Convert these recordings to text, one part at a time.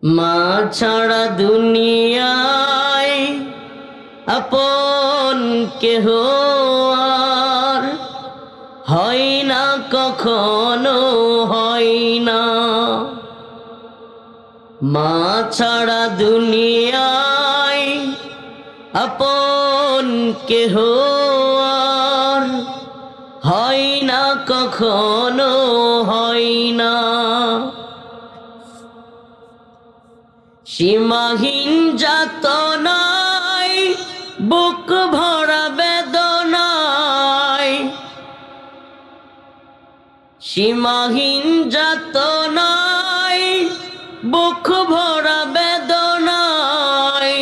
মা ছাড়া দুনিয়ায় আপন কেহ আর হয় না, কখনো হয় না। মা ছাড়া দুনিয়ায় আপন কেহ আর হয় না, কখনো হয় না। সীমাহীন যাতনায় বুক ভরা বেদনায়, সীমাহীন যাতনায় বুক ভরা বেদনায়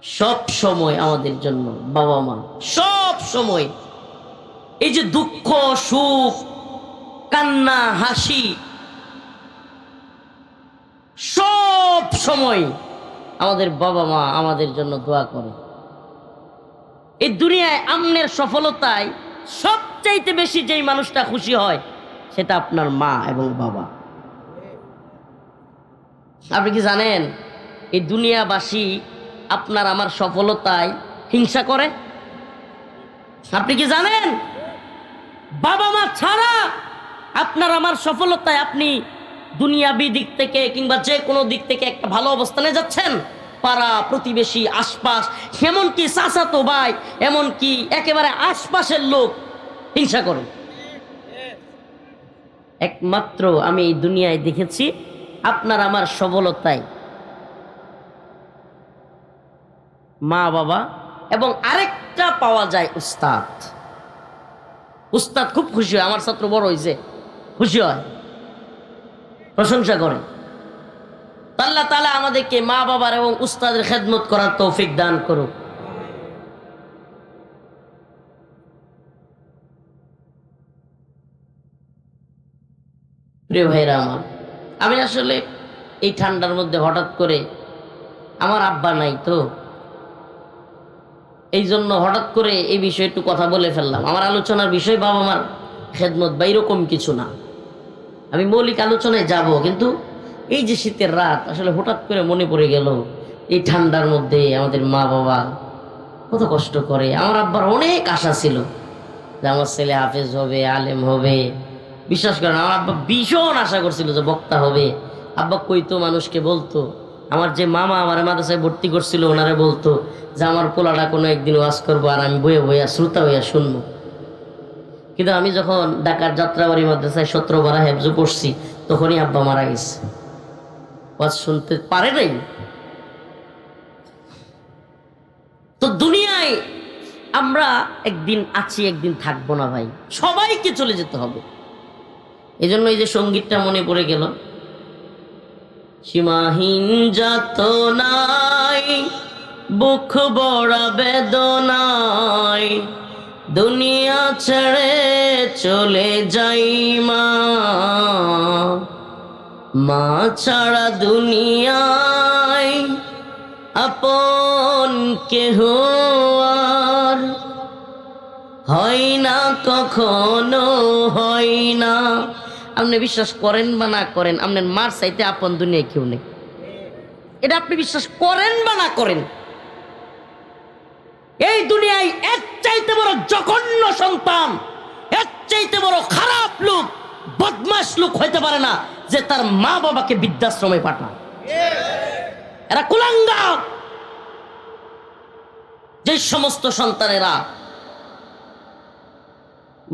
সব সময় আমাদের জন্য বাবা মা সব সময় এই যে দুঃখ সুখ কান্না হাসি সব সময় আমাদের বাবা মা আমাদের জন্য দোয়া করে। এই দুনিয়ায় আমনের সফলতায় সবচাইতে বেশি যেই মানুষটা খুশি হয় সেটা আপনার মা এবং বাবা। আপনি কি জানেন এই দুনিয়াবাসী আপনার আমার সফলতায় হিংসা করে? আপনি কি জানেন বাবা মা ছাড়া আপনার আমার সফলতায় আপনি দুনিয়াবি দিক থেকে কিংবা যে কোনো দিক থেকে একটা ভালো অবস্থানে যাচ্ছেন, পাড়া প্রতিবেশী আশপাশ এমনকি চাচাতো ভাই এমনকি একেবারে আশপাশের লোক হিংসা করে। একমাত্র আমি এই দুনিয়ায় দেখেছি আপনার আমার সফলতায় মা বাবা এবং আরেকটা পাওয়া যায় উস্তাদ। উস্তাদ খুব খুশি হয়, আমার ছাত্র বড় হয়েছে, খুশি হয়, প্রশংসা করে। আল্লাহ তাআলা আমাদেরকে মা বাবার এবং উস্তাদের খেদমত করার তৌফিক দান করুক। প্রিয় ভাইরা আমার, আমি আসলে এই ঠান্ডার মধ্যে হঠাৎ করে আমার আব্বা নাই তো, এই জন্য হঠাৎ করে এই বিষয়ে একটু কথা বলে ফেললাম। আমার আলোচনার বিষয় বাবা মার খেদমত বা এরকম কিছু না, আমি মৌলিক আলোচনায় যাব, কিন্তু এই যে শীতের রাত আসলে হঠাৎ করে মনে পড়ে গেল এই ঠান্ডার মধ্যে আমাদের মা বাবা কত কষ্ট করে। আমার আব্বার অনেক আশা ছিল যে আমার ছেলে হাফেজ হবে, আলেম হবে। বিশ্বাস করেন আমার আব্বা ভীষণ আশা করছিল যে বক্তা হবে। আব্বা কইতো, মানুষকে বলতো, আমার যে মামা আমার মাদ্রাসায় ভর্তি করছিল ওনারে বলতো যে আমার পোলাটা কোনো একদিন ওয়াজ করবো আর আমি বয়ে বইয়া শ্রোতা হইয়া শুনবো। কিন্তু আমি যখন ঢাকার যাত্রাবাড়ি মাদ্রাসায় 17 বারা হেফজু পড়ছি তখনই আব্বা মারা গেছে, ওয়াজ শুনতে পারে নাই। তো দুনিয়ায় আমরা একদিন আছি একদিন থাকবো না ভাই, সবাইকে চলে যেতে হবে। এই জন্য এই যে সঙ্গীতটা মনে পড়ে গেল, সীমাহীন যাতনায় বুক ভরা বেদনায় দুনিয়া ছেড়ে চলে যাই মা, মা ছাড়া দুনিয়ায় আপন কেহ আর হয় না, কখনো হয় না। আপনি বিশ্বাস করেন বা না করেন, আপনার মার চাইতে আপন দুনিয়ায় কেউ নেই। এটা আপনি বিশ্বাস করেন বা না করেন, এই দুনিয়ায় এর চাইতে বড় জঘন্য সন্তান, এর চাইতে বড় খারাপ লোক, বদমাশ লোক হইতে পারে না যে তার মা বাবাকে বৃদ্ধাশ্রমে পাঠায়। এরা কুলাঙ্গার। যে সমস্ত সন্তানেরা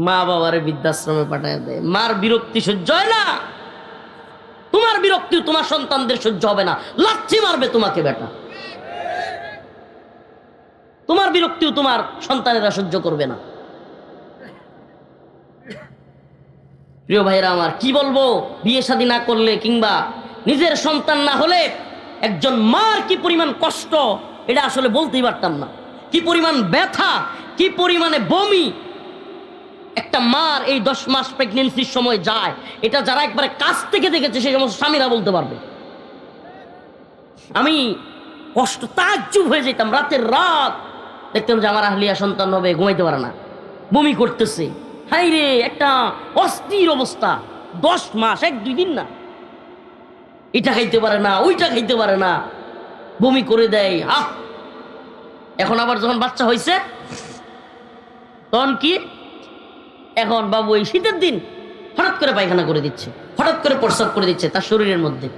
মা বাবারে বৃদ্ধাশ্রমে পাঠায় দেয়, মার বিরক্তি সহ্য হয় না, তোমার বিরক্তিও তোমার সন্তানদের সহ্য হবে না, লাথি মারবে তোমাকে বেটা। তোমার বিরক্তিও তোমার সন্তানেরা সহ্য করবে না। প্রিয় ভাইরা আমার, কি বলবো, বিয়ে শাদী না করলে কিংবা নিজের সন্তান না হলে একজন মার কি পরিমাণ কষ্ট এটা আসলে বলতেই পারতাম না। কি পরিমাণ ব্যথা, কি পরিমাণে বমি একটা মার এই 10 মাস প্রেগনেন্সির সময় যায়, এটা যারা একবারে কাছ থেকে দেখেছে সেই সমস্ত স্বামীরা বলতে পারবে। আমি কষ্ট তাজ্জুব হয়ে যেতাম, রাতের রাত দেখতাম যে আমার আহলিয়া সন্তান হবে, ঘুমাইতে পারে না, বমি করতেছে, হাই রে একটা অস্থির অবস্থা। 10 মাস, 1-2 দিন না। এটা খাইতে পারে না, ওইটা খাইতে পারে না, বমি করে দেয়। এখন আবার যখন বাচ্চা হয়েছে তখন কি, এখন বাবু এই শীতের দিন হঠাৎ করে পায়খানা করে দিচ্ছে, হঠাৎ করে প্রস্রাব করে দিচ্ছে তার শরীরের মধ্যে,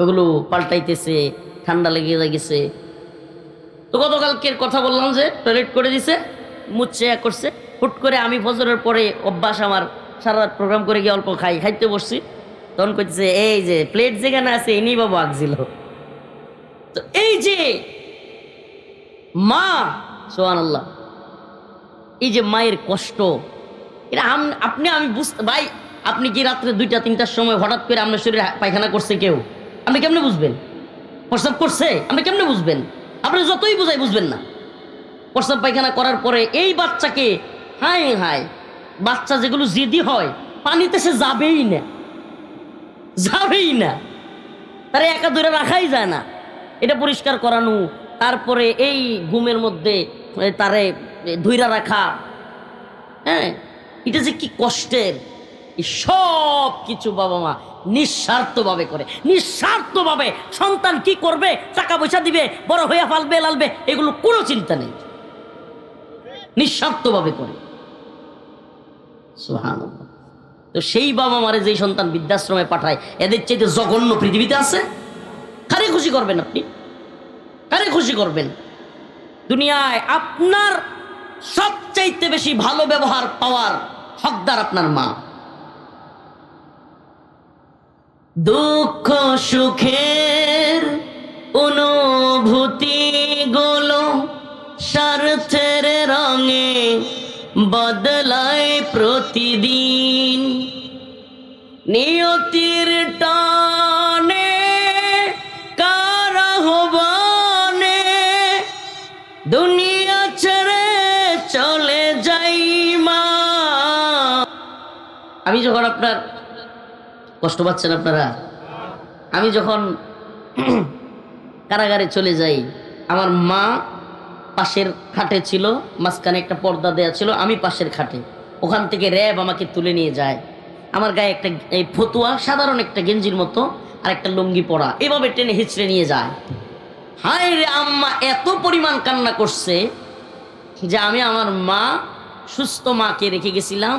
ওগুলো পাল্টাইতেছে, ঠান্ডা লেগে গেছে। তো গতকালকের কথা বললাম যে টয়লেট করে দিছে, মুচ্ছে করছে, হুট করে আমি ফজরের পরে অভ্যাস আমার সারা রাত প্রোগ্রাম করে গিয়ে অল্প খাইতে বসছি, তখন কইতেছে এই যে প্লেট যেখানে আছে এনেই বাবু আগছিল। তো এই যে মা, সুবহানাল্লাহ, এই যে মায়ের কষ্ট, এটা আমি বুঝতে ভাই, আপনি কি রাত্রে 2টা-3টার সময় হঠাৎ করে আপনার শরীরে পায়খানা করছে কেউ, আপনি কেমনে বুঝবেন? প্রস্রাব করছে আপনি কেমনে বুঝবেন? আপনি যতই বুঝাই বুঝবেন না। প্রস্রাব পায়খানা করার পরে এই বাচ্চাকে, হায় হায়, বাচ্চা যেগুলো জেদি হয় পানিতে সে যাবেই না, যাবেই না, তারা একা ধরে রাখাই যায় না। এটা পরিষ্কার করানো, তারপরে এই ঘুমের মধ্যে তারে ধইরা রাখা, হ্যাঁ, এটা যে কি কষ্টের। সব কিছু বাবা মা নিঃস্বার্থভাবে করে, নিঃস্বার্থভাবে। সন্তান কি করবে, টাকা পয়সা দিবে, বড় হইয়া ফালবে লালবে, এগুলো কোনো চিন্তা নেই, নিঃস্বার্থভাবে করে। সুবহানাল্লাহ। তো সেই বাবা মারে যেই সন্তান বৃদ্ধাশ্রমে পাঠায়, এদের চাইতে জঘন্য পৃথিবীতে আছে? কারে খুশি করবেন আপনি? কারে খুশি করবেন? দুনিয়ায় আপনার সবচাইতে বেশি ভালো ব্যবহার পাওয়ার হকদার আপনার মা। দুঃখ সুখের অনুভূতি গুলো স্বার্থের রঙে বদলায় প্রতিদিন, নিয়তির টানে কারাহবানে দুনিয়া ছেড়ে চলে যাই মা। আমি যখন, আপনার কষ্ট পাচ্ছেন আপনারা, আমি যখন কারাগারে চলে যাই, আমার মা পাশের খাটে ছিল, মাঝখানে একটা পর্দা দেয়া ছিল, আমি পাশের খাটে। ওখান থেকে র্যাব আমাকে তুলে নিয়ে যায়, আমার গায়ে একটা এই ফতুয়া, সাধারণ একটা গেঞ্জির মতো, আর একটা লুঙ্গি পরা, এভাবে টেনে হিচড়ে নিয়ে যায়। হায় রে, আম্মা এত পরিমাণ কান্না করছে যে আমি আমার মা, সুস্থ মাকে রেখে গেছিলাম,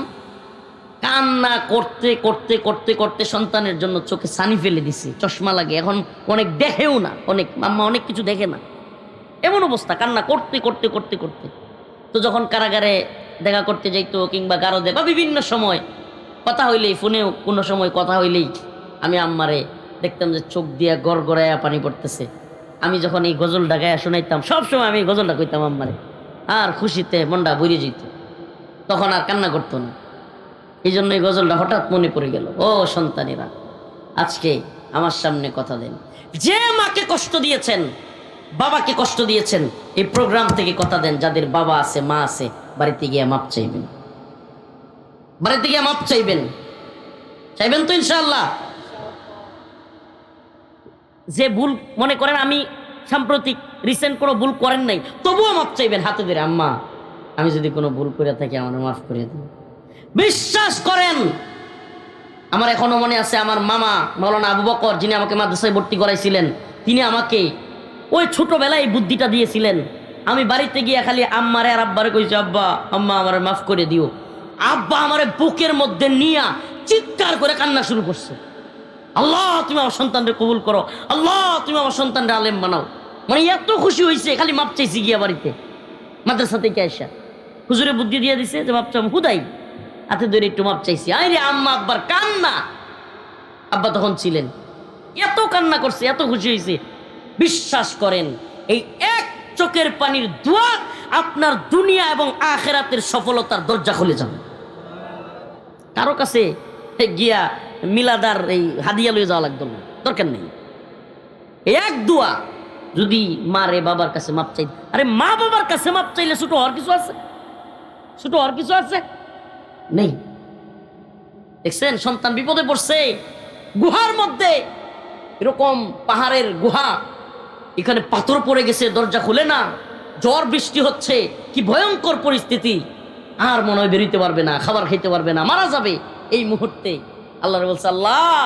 কান্না করতে করতে করতে করতে সন্তানের জন্য চোখে ছানি ফেলে দিছি, চশমা লাগে, এখন অনেক দেখেও না, অনেক আম্মা অনেক কিছু দেখে না, এমন অবস্থা, কান্না করতে করতে করতে করতে। তো যখন কারাগারে দেখা করতে যাইতো, কিংবা গারদে বা বিভিন্ন সময় কথা হইলেই, ফোনেও কোনো সময় কথা হইলেই আমি আম্মারে দেখতাম যে চোখ দিয়া গড়গড়ায়া পানি পড়তেছে। আমি যখন এই গজলটা গায়ে শোনাইতাম, সবসময় আমি এই গজলটা কইতাম আম্মারে, আর খুশিতে মনটা ভরে যেত, তখন আর কান্না করতো না। এই জন্য এই গজলটা হঠাৎ মনে পড়ে গেল। ও সন্তানেরা, আজকে আমার সামনে কথা দেন, যে মাকে কষ্ট দিয়েছেন, বাবাকে কষ্ট দিয়েছেন, এই প্রোগ্রাম থেকে কথা দেন, যাদের বাবা আছে, মা আছে, বাড়িতে গিয়ে মাপ চাইবেন, বাড়িতে গিয়ে মাপ চাইবেন, চাইবেন তো ইনশাআল্লাহ। যে ভুল মনে করেন আমি সাম্প্রতিক রিসেন্ট কোনো ভুল করেন নাই, তবুও মাপ চাইবেন হাতে ধরে, আম্মা আমি যদি কোনো ভুল করে থাকি আমার মাফ করে দিন। বিশ্বাস করেন, আমার এখনো মনে আছে, আমার মামা মাওলানা আবু বকর, যিনি আমাকে মাদ্রাসায় ভর্তি করাইছিলেন, তিনি আমাকে ওই ছোটবেলায় বুদ্ধিটা দিয়েছিলেন। আমি বাড়িতে গিয়ে খালি আম্মারে আর আব্বারে কইছি, আব্বা আম্মা আমারে মাফ করে দিও। আব্বা আমারে বুকের মধ্যে নিয়া চিৎকার করে কান্না শুরু করছে, আল্লাহ তুমি আমার সন্তানরে কবুল করো, আল্লাহ তুমি আমার সন্তানরে আলেম বানাও। মানে এত খুশি হয়েছে, খালি মাপ চাইছি গিয়া বাড়িতে, মাদ্রাসা থেকে আইসা হুজুরে বুদ্ধি দিয়ে দিছে যে মাপ চাম, হুদাই হাতে ধরে একটু মাপ চাইছি। আরে আম্মা আব্বার কান্না, আব্বা তখন ছিলেন, এত কান্না করছে, এত খুশি হয়েছে। বিশ্বাস করেন, এই এক চোখের পানির দোয়া আপনার দুনিয়া এবং আখিরাতের সফলতার দরজা খুলে যাবে। কারো কাছে গিয়া মিলাদার এই হাদিয়া লয়ে যাওয়া লাগতো না, দরকার নেই। এক দোয়া যদি মারে বাবার কাছে মাপ চাই, আরে মা বাবার কাছে মাপ চাইলে ছোট হওয়ার কিছু আছে? ছোট হওয়ার কিছু আছে? নেই। দেখছেন, সন্তান বিপদে পড়ছে, গুহার মধ্যে, এরকম পাহাড়ের গুহা, এখানে পাথর পড়ে গেছে, দরজা খুলে না, ঝড় বৃষ্টি হচ্ছে, কি ভয়ঙ্কর পরিস্থিতি, আর মনে হয় বেরোতে পারবে না, খাবার খেতে পারবে না, মারা যাবে। এই মুহূর্তে আল্লাহ বলছে, আল্লাহ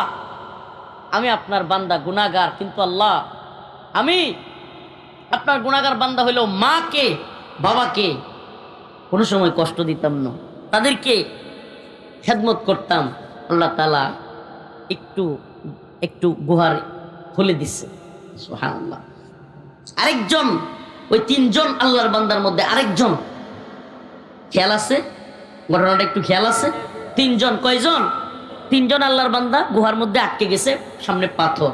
আমি আপনার বান্দা গুনাহগার, কিন্তু আল্লাহ আমি আপনার গুনাহগার বান্দা হইলেও মাকে বাবাকে কোনো সময় কষ্ট দিতাম না, তাদেরকে খেদমত করতাম। আল্লাহ তাআলা একটু একটু গুহার খুলে দিচ্ছে, সুবহানাল্লাহ। আরেকজন, ওই তিনজন আল্লাহর বান্দার মধ্যে আরেকজন, খেয়াল আছে ঘটনাটা? একটু খেয়াল আছে? তিনজন, কয়জন? তিনজন আল্লাহর বান্দা গুহার মধ্যে আটকে গেছে, সামনে পাথর।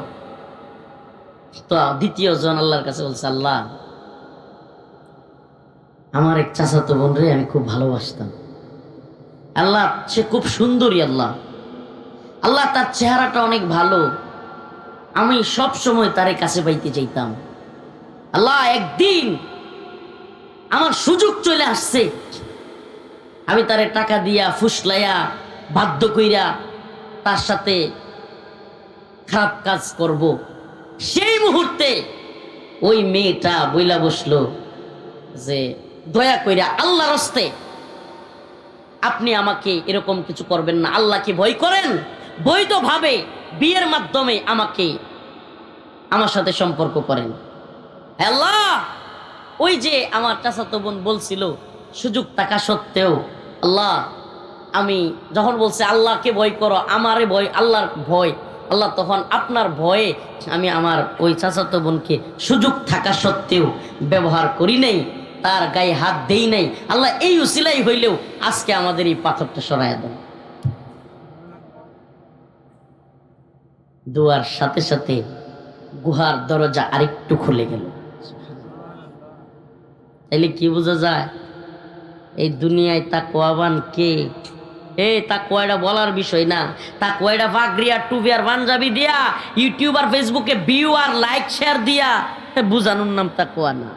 তো দ্বিতীয় জন আল্লাহর কাছে বলছে, আল্লাহ আমার এক চাচাতো বোন রে আমি খুব ভালোবাসতাম, আল্লাহ সে খুব সুন্দরী, আল্লাহ আল্লাহ তার চেহারাটা অনেক ভালো, আমি সব সময় তারে কাছে পাইতে চাইতাম। আল্লাহ একদিন আমার সুযোগ চলে আসছে, আমি তারে টাকা দিয়া ফুসলাইয়া বাধ্য কইরা তার সাথে খারাপ কাজ করব। সেই মুহূর্তে ওই মেয়েটা বইলা বসলো যে দয়া কইরা আল্লাহর হস্তে আপনি আমাকে এরকম কিছু করবেন না, আল্লাহকে ভয় করেন, বৈধভাবে বিয়ের মাধ্যমে আমাকে আমার সাথে সম্পর্ক করেন। আল্লাহ ওই যে আমার চাচাতো বোন বলছিল সুযোগ থাকা সত্ত্বেও, আল্লাহ আমি যখন বলছে আল্লাহকে ভয় করো, আমারে ভয়, আল্লাহর ভয়, আল্লাহ তখন আপনার ভয়ে আমি আমার ওই চাচাতো বোনকে সুযোগ থাকা সত্ত্বেও ব্যবহার করি নাই, তার গায়ে হাত দেই নাই। আল্লাহ এই উসিলাই হইলেও আজকে আমাদের এই পাথরটা সরাইয়া দেন। দুয়ার সাথে সাথে গুহার দরজা আরেকটু খুলে গেল। তাইলে কি বোঝা যায় এই দুনিয়ায় তাকওয়াবান কে? তাকওয়াটা বলার বিষয় না, তাকওয়াটা পাগড়ি আর টুপি আর পাঞ্জাবি দিয়া ইউটিউব আর ফেসবুকে ভিউ আর লাইক শেয়ার দিয়া বুঝানোর নাম তাকওয়া না।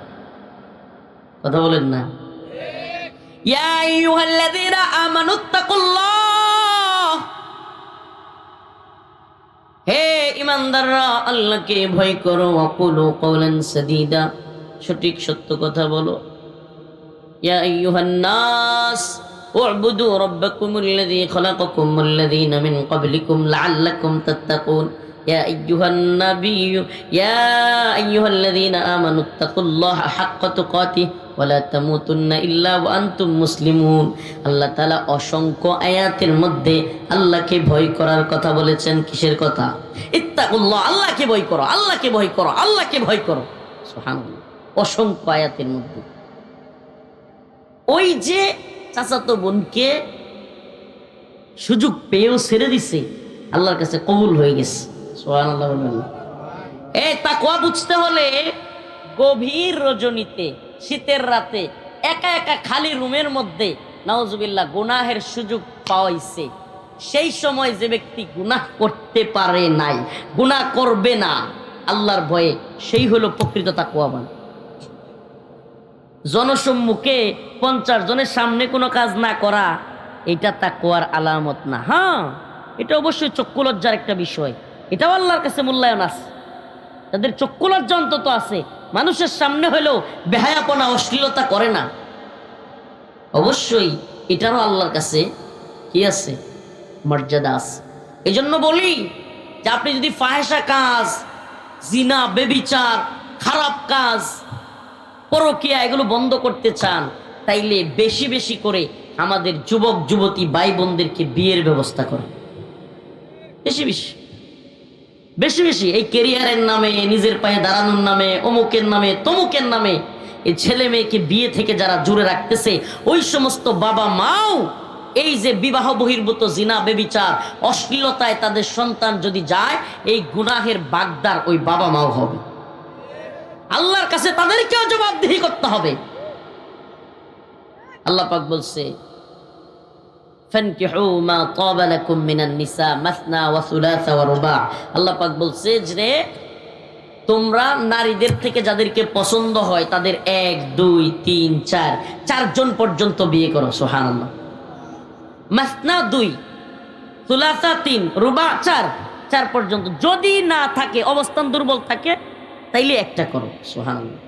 কথা বলেন না? ইয়া আইয়ুহাল্লাযীনা আমানুত্তাকুল্লাহ, হে ঈমানদাররা আল্লাহকে ভয় করো। ওয়াকুলু কওলান সাদীদা, সঠিক সত্য কথা বলো। ইয়া আইয়ুহান নাস উ'বুদু রাব্বাকুমুল্লাযী খালাকাকুম ওয়াল্লাযীনা মিন ক্বাবলিকুম লাআল্লাকুম তাত্তাকুন। ইয়া আইয়ুহান নাবিয়্যু ইয়া আইয়ুহাল্লাযীনা আমানুত্তাকুল্লাহা হাক্কা তুকাতিহি ওয়া লা তামুতুন্না ইল্লা ওয়া আনতুম মুসলিমুন। আল্লাহ তাআলা অসংখ্য আয়াতের মধ্যে আল্লাহকে ভয় করার কথা বলেছেন। কিসের কথা? ইত্তাকুল্লাহ, আল্লাহকে ভয় করো, আল্লাহকে ভয় করো, আল্লাহকে ভয় করো। সুবহানাল্লাহ, অসংখ্য আয়াতের মধ্যে। ওই যে চাচাতো বোনকে সুযোগ পেয়েও ছেড়ে দিছে, আল্লাহর কাছে কবুল হয়ে গেছে। সুবহানাল্লাহ বলবেন। তাকওয়া বুঝতে হলে গভীর রজনীতে শীতের রাতে একা একা খালি রুমের মধ্যে নাউজুবিল্লাহ গুনাহের সুযোগ পাওয়াইছে, সেই সময় যে ব্যক্তি গুনাহ করতে পারে নাই, গুনাহ করবে না আল্লাহর ভয়ে, সেই হলো প্রকৃত তাকওয়াবান। জনসম্মুখে 50 জনের সামনে কোনো কাজ না করা, এটা তাকওয়ার আলামত না। হ্যাঁ, এটা অবশ্যই চক্ষু লজ্জার একটা বিষয়, এটাও আল্লাহর কাছে মূল্যায়ন আছে। তাদের চক্ষু লজ্জা অন্তত আছে, মানুষের সামনে হলেও বেহায়াপনা অশ্লীলতা করে না। অবশ্যই এটারও আল্লাহর কাছে কি আছে? মর্যাদা আছে। এই জন্য বলি যে আপনি যদি ফাহেশা কাজ, জিনা, বেবিচার, খারাপ কাজ, পরকীয়া এগুলো বন্ধ করতে চান, তাইলে বেশি বেশি করে আমাদের যুবক যুবতী ভাই বোনদেরকে বিয়ের ব্যবস্থা করেন। বেশি বেশি বেশি বেশি এই ক্যারিয়ারের নামে, নিজের পায়ে দাঁড়ানোর নামে, অমুকের নামে, তমুকের নামে এই ছেলে মেয়েকে বিয়ে থেকে যারা জুড়ে রাখতেছে, ওই সমস্ত বাবা মাও এই যে বিবাহ বহির্ভূত জিনা, বেবিচার, অশ্লীলতায় তাদের সন্তান যদি যায়, এই গুনাহের বাগদার ওই বাবা মাও হবে। আল্লাহর কাছে তাদেরকেও জবাবদিহি করতে হবে। আল্লাহ পাক বলছে, ফানকিহু মা তাবা লাকুম মিনান নিসা মাসনা ওয়া সুলাসা ওয়া রুবা। আল্লাহ পাক বলছে যে তোমরা নারীদের থেকে যাদেরকে পছন্দ হয় তাদের 1, 2, 3, 4 চারজন পর্যন্ত বিয়ে করো। সুবহানাল্লাহ। মাসনা 2, সুলাসা 3, রুবা 4 পর্যন্ত। যদি না থাকে, অবস্থান দুর্বল থাকে, তাইলে একটা করো। সুবহানাল্লাহ।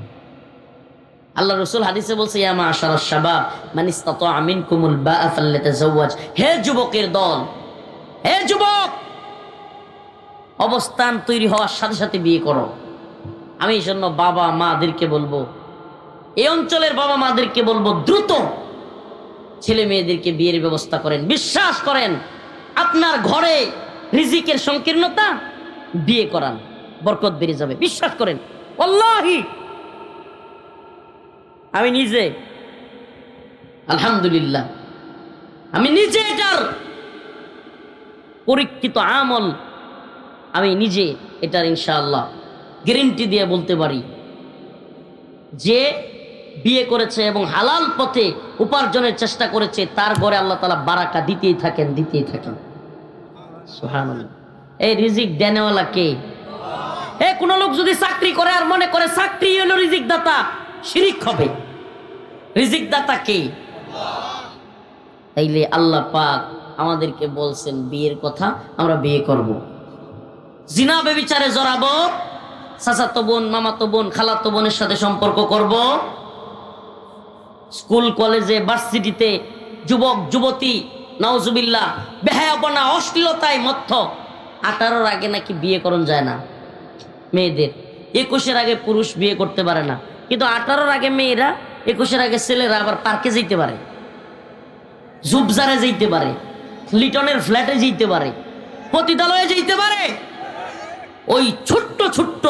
আল্লাহ রাসূল হাদিসে বলছে, ইয়া মাশারাশ শাবাব মান ইসতাতা মিনকুমুল বা'a ফালতাযাওয়াজ। হে যুবকের দল, হে যুবক, অবস্থান তৈরি হওয়ার সাথে সাথে বিয়ে করো। আমি এই জন্য বাবা মাদেরকে বলবো, এই অঞ্চলের বাবা মাদেরকে বলবো, দ্রুত ছেলে মেয়েদেরকে বিয়ের ব্যবস্থা করেন। বিশ্বাস করেন, আপনার ঘরে রিজিকের সংকীর্ণতা, বিয়ে করান, বরকত বেড়ে যাবে। বিশ্বাস করেন, আল্লাহি আমি নিজে আলহামদুলিল্লাহ আমি নিজে এটার পরীক্ষিত আমল, আমি নিজে এটার ইনশাআল্লাহ গ্যারান্টি দিয়ে বলতে পারি যে বিয়ে করেছে এবং হালাল পথে উপার্জনের চেষ্টা করেছে, তার ঘরে আল্লাহ তাআলা বারাকা দিতেই থাকেন, দিতেই থাকেন। সুবহানাল্লাহ। এই রিজিক দেনেওয়ালা কে? কোন লোক যদি চাকরি করে আর মনে করে চাকরি হলো রিজিক দাতা, শিরিক হবে। রিজিক দাতা কে? তাইলে আল্লাহ পাক আমাদেরকে বলছেন বিয়ের কথা, আমরা বিয়ে করব। জিনা বেবিচারে জড়াবো, চাচাতো বোন, মামাতো বোন, খালাতো বোনের সাথে সম্পর্ক করব। স্কুল কলেজে ভার্সিটিতে যুবক যুবতী নাউজুবিল্লাহ বেহায়াপনা অশ্লীলতায় মত্ত। 18-র আগে নাকি বিয়ে করণ যায় না মেয়েদের, 21-এর আগে পুরুষ বিয়ে করতে পারে না, কিন্তু 18-র আগে মেয়েরা, 21-এর আগে ছেলেরা আবার পার্কে যেতে পারে, জুবজারে যেতে পারে, লিটনের ফ্ল্যাটে যেতে পারে, পতিতালয়ে যেতে পারে। ওই ছোট্ট ছোট্ট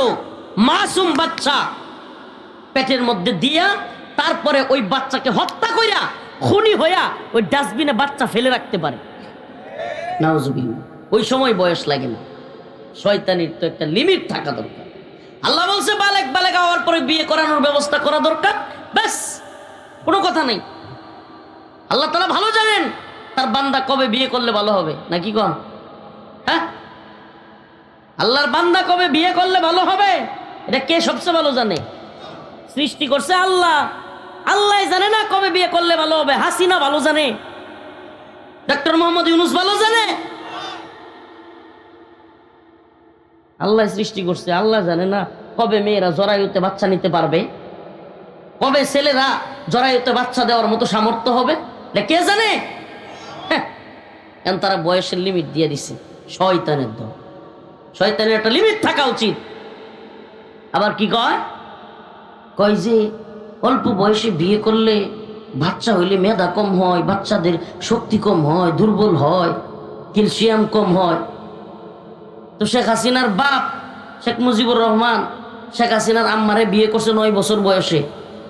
মাসুম বাচ্চা পেটের মধ্যে দিয়া তারপরে ওই বাচ্চাকে হত্যা কইরা খুনি হইয়া ওই ডাস্টবিনে বাচ্চা ফেলে রাখতে পারে। নাউজুবিল্লাহ। ওই সময় বয়স লাগে না। শয়তানির তো একটা লিমিট থাকা দরকার। আল্লাহ বলছে বালেক হওয়ার পরে বিয়ে করানোর ব্যবস্থা করা দরকার, ব্যাস, কোনো কথা নেই। আল্লাহ তাআলা ভালো জানেন তার বান্দা কবে বিয়ে করলে ভালো হবে, নাকি কন? হ্যাঁ, আল্লাহর বান্দা কবে বিয়ে করলে ভালো হবে এটা কে সবচেয়ে ভালো জানে? সৃষ্টি করছে আল্লাহ। আল্লাহ জানে না কবে বিয়ে করলে ভালো হবে? হাসিনা ভালো জানে, ডক্টর মোহাম্মদ ইউনূস ভালো জানে। আল্লাহ সৃষ্টি করছে, আল্লাহ জানে না কবে মেয়েরা জরায়ুতে বাচ্চা নিতে পারবে, কবে ছেলেরা জরায়ুতে বাচ্চা দেওয়ার মতো সামর্থ্য হবে, কে জানে? এখন তারা বয়সের লিমিট দিয়ে দিছে। শয়তানের দল। শয়তানের একটা লিমিট থাকা উচিত। আবার কি কয় যে অল্প বয়সে বিয়ে করলে বাচ্চা হইলে মেধা কম হয়, বাচ্চাদের শক্তি কম হয়, দুর্বল হয়, ক্যালসিয়াম কম হয়। তো শেখ হাসিনার বাপ শেখ মুজিবুর রহমান শেখ হাসিনার আম্মারে বিয়ে করছে 9 বছর বয়সে।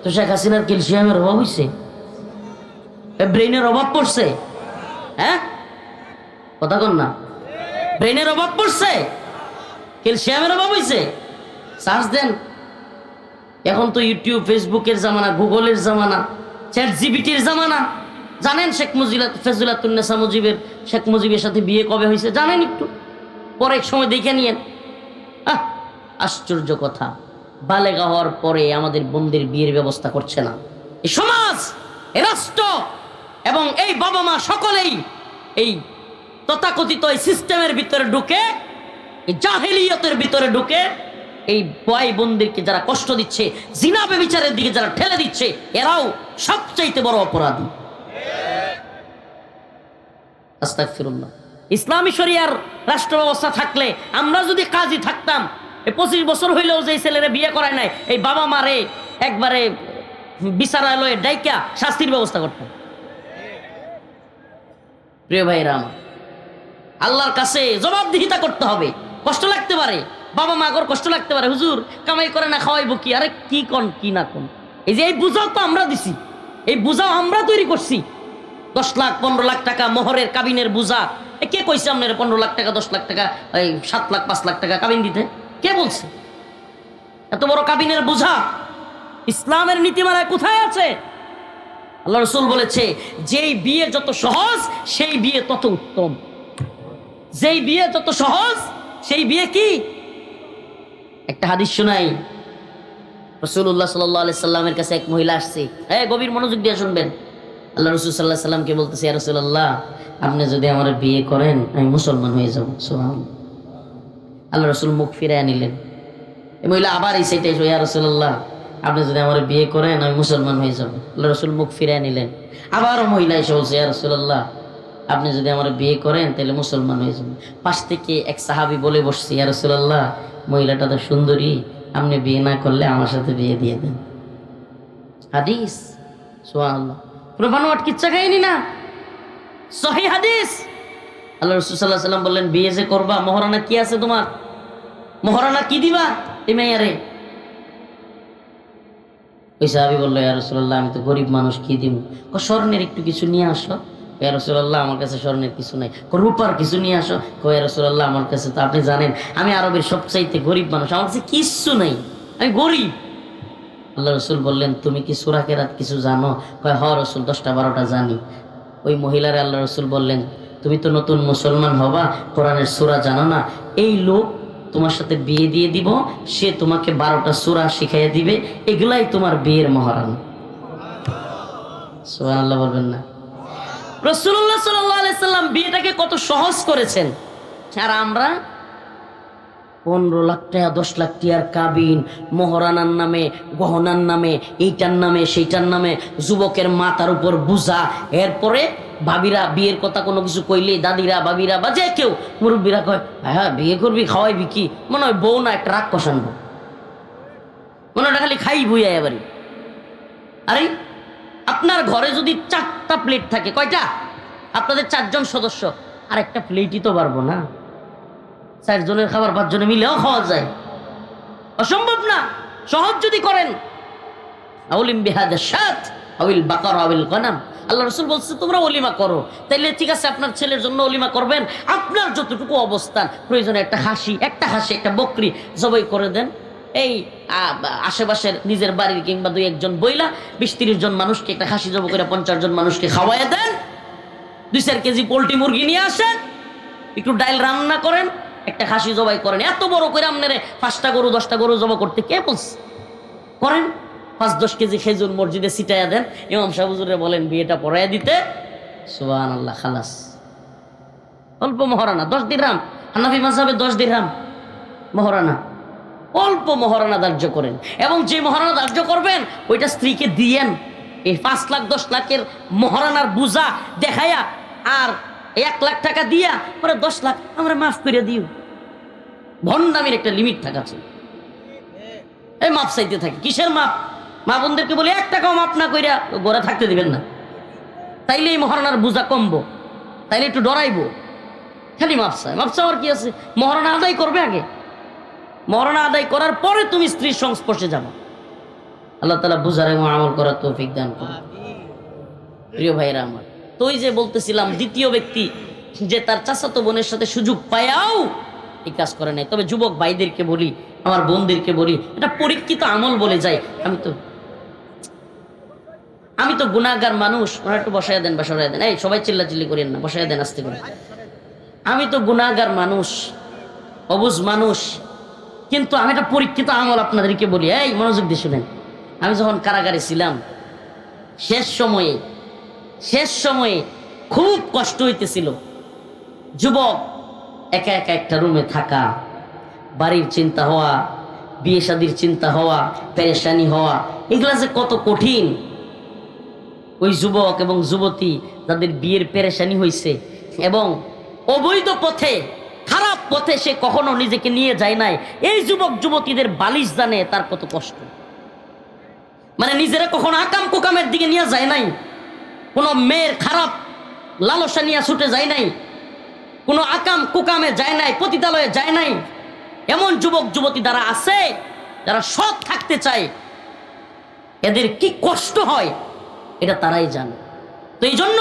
তো শেখ হাসিনার ক্যালসিয়ামের অভাব হয়েছে, ব্রেইনের অভাব পড়ছে? হ্যাঁ, কথা কন না। ব্রেইনের অভাব পড়ছে, ক্যালসিয়ামের অভাব হয়েছে? সার্চ দেন। এখন তো ইউটিউব ফেসবুকের জামানা, গুগলের জামানা, চ্যাট জিপিটির জামানা। জানেন শেখ ফেজুলাতুন্নেসা মুজিবের শেখ মুজিবের সাথে বিয়ে কবে হয়েছে জানেন? একটু পরে এক সময় দেখে নিয়েন। আশ্চর্য কথা, বালেগা হওয়ার পরে আমাদের বোনদের বিয়ের ব্যবস্থা করছে না এই সমাজ, এই রাষ্ট্র এবং এই বাবা মা সকলেই এই তথাকথিত এই সিস্টেমের ভিতরে ঢুকে, এই জাহেলিয়তের ভিতরে ঢুকে এই ভাই বোনদেরকে যারা কষ্ট দিচ্ছে, জিনা ব্যভিচারের দিকে যারা ঠেলে দিচ্ছে, এরাও সবচাইতে বড় অপরাধী। আস্তাগফিরুল্লাহ। ইসলামী শরিয়ার রাষ্ট্র ব্যবস্থা থাকলে, আমরা যদি কাজী থাকতাম, এই 25 বছর হইলেও যে ছেলেরা বিয়ে করায় নাই, এই বাবা মারে একবারে বিচারালয়ে ডাইকা শাস্তির ব্যবস্থা করতাম। প্রিয় ভাইরা আমার, আল্লাহর কাছে জবাবদিহিতা করতে হবে। কষ্ট লাগতে পারে, বাবা মা গর কষ্ট লাগতে পারে, হুজুর কামাই করে না খাওয়াইবো কি? আরে কি কোন কি না কোন, এই যে এই বুঝাও তো আমরা দিছি, এই বুঝাও আমরা তৈরি করছি। 10 লাখ 15 লাখ টাকা মোহরের কাবিনের বুঝা, কে কইছে আপনার 15 লাখ টাকা 10 লাখ টাকা, এই 7 লাখ 5 লাখ টাকা কাবিন দিতে? কে বলছে? এত বড় কাবিনের বুঝা ইসলামের নীতিমালায় কোথায় আছে? আল্লাহ রাসূল বলেছে, যেই বিয়ে যত সহজ সেই বিয়ে তত উত্তম। যেই বিয়ে যত সহজ সেই বিয়ে কি? একটা হাদিস শোনাই। রাসূলুল্লাহ সাল্লাল্লাহু আলাইহি সাল্লামের কাছে এক মহিলা আসছে। গভীর মনোযোগ দিয়ে শুনবেন। আল্লাহ রাসূল সাল্লাল্লাহু আলাইহি সাল্লামকে বলতেছে, ইয়া রাসূলুল্লাহ, আপনি যদি আমার বিয়ে করেন আমি মুসলমান হয়ে যাব। সুবহানাল্লাহ। আল্লাহ রাসূল মুখ ফিরায় নিলেন। এই মহিলা আবার এই সাইডে এসে, ইয়া রাসূলুল্লাহ, আপনি যদি আমার বিয়ে করেন আমি মুসলমান হয়ে যাব। আল্লাহ রাসূল মুখ ফিরায় নিলেন। আবারও মহিলা এসে বলছে, ইয়া রাসূলুল্লাহ, আপনি যদি আমার বিয়ে করেন তাহলে মুসলমান হয়ে যাবেন। পাশ থেকে এক সাহাবী বলে বসছে, ইয়া রাসূলুল্লাহ, মহিলাটা তো সুন্দরী, আপনি বিয়ে না করলে আমার সাথে বিয়ে দিয়ে দেন। হাদিস, সুবহানাল্লাহ, পুরো বানোয়াট কিচ্ছা কাহিনী না, সহিহ হাদিস। আল্লাহ রাসূল সাল্লাল্লাহু আলাইহি ওয়াসাল্লাম বললেন, বিয়ে যে করবা, মহারানা কি আছে তোমার? মহারানা কি দিবা এই মেয়ারে? ওই সাহাবী বললো, ইয়া রাসূলুল্লাহ, আমি তো গরিব মানুষ, কি দিব? স্বর্ণের একটু কিছু নিয়ে আসো। ইয়া রাসূলুল্লাহ, আমার কাছে স্বর্ণের কিছু নাই। রূপার কিছু নিয়ে আসো। ইয়া রাসূলুল্লাহ, আমার কাছে তো আপনি জানেন আমি আরবের সবচাইতে গরিব মানুষ, আমার কাছে কিচ্ছু নাই, আমি গরিব। আল্লাহ রাসূল বললেন, তুমি কি সূরা কেরাত কিছু জানো? কয়, হ রাসূল, 10টা 12টা জানি। ওই মহিলারে আল্লাহ রাসূল বললেন, তুমি তো নতুন মুসলমান হবা, কোরআনের সূরা জানো না, এই লোক তোমার সাথে বিয়ে দিয়ে দিব, সে তোমাকে 12টা সূরা শিখাইয়া দিবে, এগুলাই তোমার বিয়ের মহারানা। সুবহানাল্লাহ বলবেন না? রাসূলুল্লাহ সাল্লাল্লাহু আলাইহি সাল্লাম বিয়েটাকে কত সহজ করেছেন। আর আমরা 15 লাখ টাকা 10 লাখ টাকার কাবিন, মহারানার নামে, গহনার নামে, এইটার নামে সেইটার নামে, যুবকের মাথার উপর বুঝা। এরপরে ভাবিরা বিয়ের কথা কোনো কিছু কইলে, দাদিরা, ভাবিরা বা যে কেউ মুরব্বীরা কয়, হ্যাঁ বিয়ে করবি, খাওয়াইবি কি? মনে হয় বউ না একটা রাগ কষানবো, মনে হয় খালি খাই বইয়া এবারে। আরে আপনার ঘরে যদি 4টা প্লেট থাকে, কয়টা? আপনাদের 4 জন সদস্য, আর একটা প্লেটই তো পারবো না। 4 জনের খাবার 5 জনে মিলেও খাওয়া যায়, অসম্ভব না। সহজ যদি করেন, আউলিম বিহাদা শাত আউল বাকারা আউল গনাম, আল্লাহ রাসূল বলছে তোমরা ওলিমা করো। তাইলে ঠিক আছে, আপনার ছেলের জন্য ওলিমা করবেন, আপনার যতটুকু অবস্থান, প্রয়োজনে একটা খাসি, একটা বকরি জবাই করে দেন। এই আশেপাশের নিজের বাড়ির কিংবা 2-1 জন বইলা 20-30 জন মানুষকে একটা খাসি জবাই করে 50 জন মানুষকে খাওয়াইয়া দেন। 2-4 কেজি পোল্ট্রি মুরগি নিয়ে আসেন, একটু ডাইল রান্না করেন, একটা খাসি জবাই করেন। এত বড় করে আপনারে 5টা গরু 10টা গরু জবাই করতে কে বলছে? করেন। 5-10 কেজি খেজুর মসজিদে ছিটাইয়া দেন, ইমাম সাহেব হুজুরে বলেন বিয়েটা পড়াইয়া দিতে, সুবহানাল্লাহ, খালাস। অল্প মহারানা 10 দিরহাম, হানাফি মাযহাবে 10 দিরহাম মহারানা, অল্প মহারানা ধার্য করেন। এবং যে মহারানা ধার্য করবেন ওইটা স্ত্রীকে দিয়েন। এই 5 লাখ 10 লাখের মহারানার বুঝা দেখাইয়া আর 1 লাখ টাকা দিয়া পরে 10 লাখ আমরা মাফ করে দিও, ভণ্ডামির একটা লিমিট থাকা চাই। এই মাপ চাইতে থাকে, কিসের মাপ? মা বোনদেরকে বলি 1 টাকাও মাপ না কইরা ঘরে থাকতে দিবেন না, তাইলে এই মহারানার বুঝা কমবো, তাইলে একটু ডরাইবো। খালি মাপ চায়, মাপ চাওয়ার কি আছে? মহারানা আদায় করবে আগে, মহারানা আদায় করার পরে তুমি স্ত্রীর সংস্পর্শে যাবো। আল্লাহ তাআলা বুঝার এবং আমল করার তৌফিক দান করুন। প্রিয় ভাইরা আমার, তো ওই যে বলতেছিলাম, দ্বিতীয় ব্যক্তি যে তার চাচাতো বোনের সাথে সুযোগ পায়াও এই কাজ করে নাই। তবে যুবক ভাইদেরকে বলি, আমার বোনদেরকে বলি, এটা পরীক্ষিত আমল বলে যাই। আমি তো গুনাহগার মানুষ, ওরা একটু বসাইয়া দেন বা সরাইয়া দেন, এই সবাই চিল্লাচিল্লি করেন না, বসাইয়া দেন আস্তে করে। আমি তো গুনাহগার মানুষ, অবুঝ মানুষ, কিন্তু আমি একটা পরীক্ষিত আমল আপনাদেরকে বলি, এই মনোযোগ দিয়ে শুনেন। আমি যখন কারাগারে ছিলাম, শেষ সময়ে খুব কষ্ট হইতেছিল। যুবক একা একা একটা রুমে থাকা, বাড়ির চিন্তা হওয়া, বিয়ে শাদীর চিন্তা হওয়া, পেরেশানি হওয়া, এগুলা যে কত কঠিন। ওই যুবক এবং যুবতী যাদের বিয়ের পেরেশানি হয়েছে এবং অবৈধ পথে, খারাপ পথে সে কখনো নিজেকে নিয়ে যায় নাই, এই যুবক যুবতীদের বালিশ জানে তার কত কষ্ট। মানে নিজেরা কখনো আকাম কুকামের দিকে নিয়ে যায় নাই, কোনো মেয়ের খারাপ লালসা নিয়ে ছুটে যায় নাই, কোনো আকাম কুকামে যায় নাই, পতিতালয়ে যায় নাই। এমন যুবক যুবতী যারা আছে, যারা সৎ থাকতে চায়, এদের কি কষ্ট হয় এটা তারাই জানে। তো এই জন্য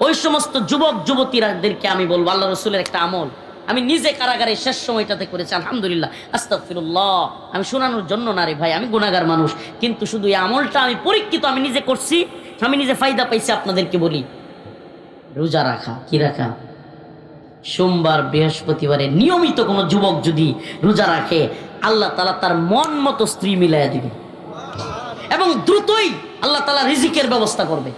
ওই সমস্ত যুবক যুবতীদেরকে আমি বলবো, আল্লাহ রসুলের একটা আমল আমি নিজে কারাগারে শেষ সময়টাতে করেছি, আলহামদুলিল্লাহ, আস্তাগফিরুল্লাহ। আমি শোনানোর জন্য না রে ভাই, আমি গুনাহগার মানুষ, কিন্তু শুধু এই আমলটা আমি পরীক্ষিত, আমি নিজে করছি, আমি নিজে ফায়দা পাইছি। আপনাদেরকে বলি, রোজা রাখা। কি রাখা? সোমবার বৃহস্পতিবারে নিয়মিত কোনো যুবক যদি রোজা রাখে, আল্লাহ তাআলা তার মন মতো স্ত্রী মিলাইয়া দিবে এবং দ্রুতই আল্লাহ তাআলা রিজিকের ব্যবস্থা করবে।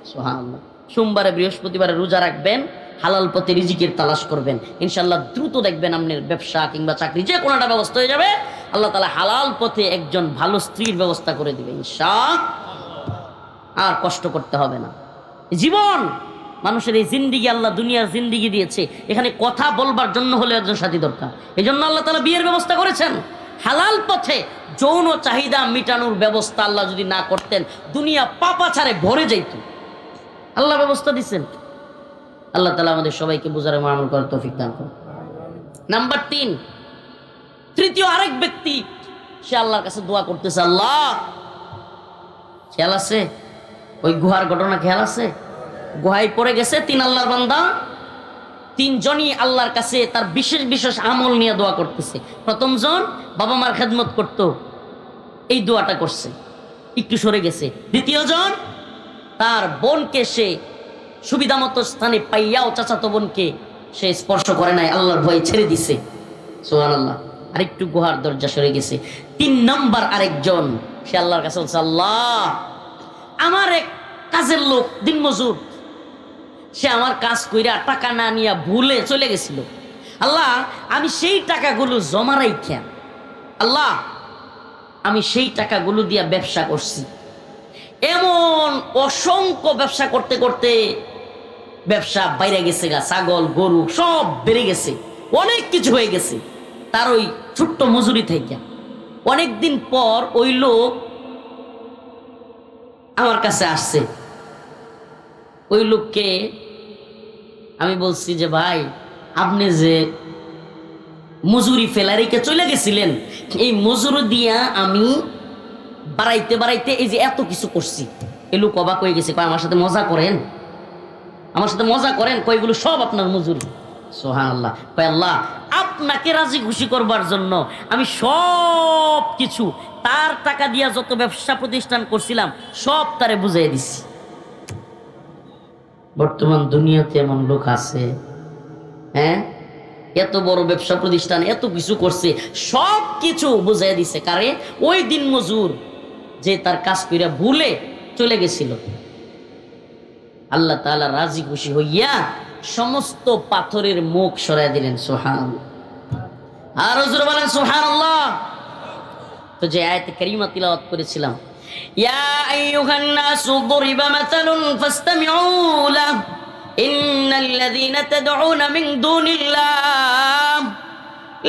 সুবহানাল্লাহ। সোমবারে বৃহস্পতিবারে রোজা রাখবেন, হালাল পথে রিজিকের তালাশ করবেন, ইনশাআল্লাহ দ্রুত দেখবেন আপনার ব্যবসা কিংবা চাকরি যে কোনোটা ব্যবস্থা হয়ে যাবে। আল্লাহ তাআলা হালাল পথে একজন ভালো স্ত্রীর ব্যবস্থা করে দিবে ইনশাআল্লাহ। আর কষ্ট করতে হবে না। জীবন মানুষের এই জিন্দিগি, আল্লাহ দুনিয়ার জিন্দিগি দিয়েছে, এখানে কথা বলবার জন্য হলে একজন সাথী দরকার। এই জন্য আল্লাহ তাআলা বিয়ের ব্যবস্থা করেছেন। হালাল পথে যৌন চাহিদা মিটানোর ব্যবস্থা আল্লাহ যদি না করতেন, দুনিয়া পাপাচারে ভরে যাইত। আল্লাহ ব্যবস্থা দিচ্ছেন। আল্লাহ তাআলা আমাদের সবাইকে বুঝার এবং আমল করার তৌফিক দান করুন। নাম্বার 3, তৃতীয় আরেক ব্যক্তি, সে আল্লাহর কাছে দোয়া করতেছে। আল্লাহ, খেয়াল আছে ওই গুহার ঘটনা? খেয়াল আছে? গুহায় পড়ে গেছে 3 আল্লাহর বান্দা, 3 জনই আল্লাহর কাছে তার বিশেষ বিশেষ আমল নিয়ে দোয়া করতেছে। প্রথম জন বাবা মার খেদমত করত, এই দোয়াটা করছে, একটু সরে গেছে। দ্বিতীয় জন তার বোনকে সে সুবিধা মতো স্থানে পাইয়াও চাচাতো বোনকে সে স্পর্শ করে নাই, আল্লাহর ভয়ে ছেড়ে দিছে। সুবহানাল্লাহ। আরেকটু গুহার দরজা সরে গেছে। 3 নম্বর আরেকজন, সে আল্লাহর কাছে বলছে, আল্লাহ, আমার এক কাজের লোক দিনমজুর, সে আমার কাজ কইরা টাকা না নিয়ে ভুলে চলে গেছিল। আল্লাহ, আমি সেই টাকাগুলো জমা রাইখা, আল্লাহ, আমি সেই টাকাগুলো দিয়া ব্যবসা করছি। এমন অসংখ্য ব্যবসা করতে করতে ব্যবসা বাইরে গেছে গা, ছাগল গরু সব বেড়ে গেছে, অনেক কিছু হয়ে গেছে তার ওই ছোট্ট মজুরি থেকে। অনেকদিন পর ওই লোক আমার কাছে আসছে। ওই লোককে আমি বলছি যে, ভাই, আপনি যে মজুরি ফেলারিকে চলে গেছিলেন, এই মজুরি দিয়া আমি বাড়াইতে বাড়াইতে এই যে এত কিছু করছি। এই লোক অবাক হয়ে গেছে, কয়, আমার সাথে মজা করেন? আমার সাথে মজা করেন? কয়গুলো সব আপনার মজুরি। সুবহানাল্লাহ। কয়, আল্লাহ, আপনাকে রাজি খুশি করবার জন্য আমি সব কিছু তার টাকা দিয়া যত ব্যবসা প্রতিষ্ঠান করছিলাম সব তারে বুঝাই দিছি। বর্তমান দুনিয়াতে এমন লোক আছে, হ্যাঁ, এত বড় ব্যবসা প্রতিষ্ঠান এত কিছু করছে, সব কিছু বুঝাই দিছে কারে? ওই দিন মজুর যে তার কাজ কইরা ভুলে চলে গেছিল। আল্লাহ তাআলা রাজি খুশি হইয়া সমস্ত পাথরের মুখ সরাই দিলেন। সুবহানাল্লাহ। আর হুজুর বলেন সুবহানাল্লাহ। তো যে আয়াতে কারিমা তিলাওয়াত করেছিলাম, ইয়া আইয়ুহান নাসু দুরিবা মাসালুন ফাসতামিউ লাহু ইন্নাল্লাযীনা তাদউনা মিন দুনিল্লাহ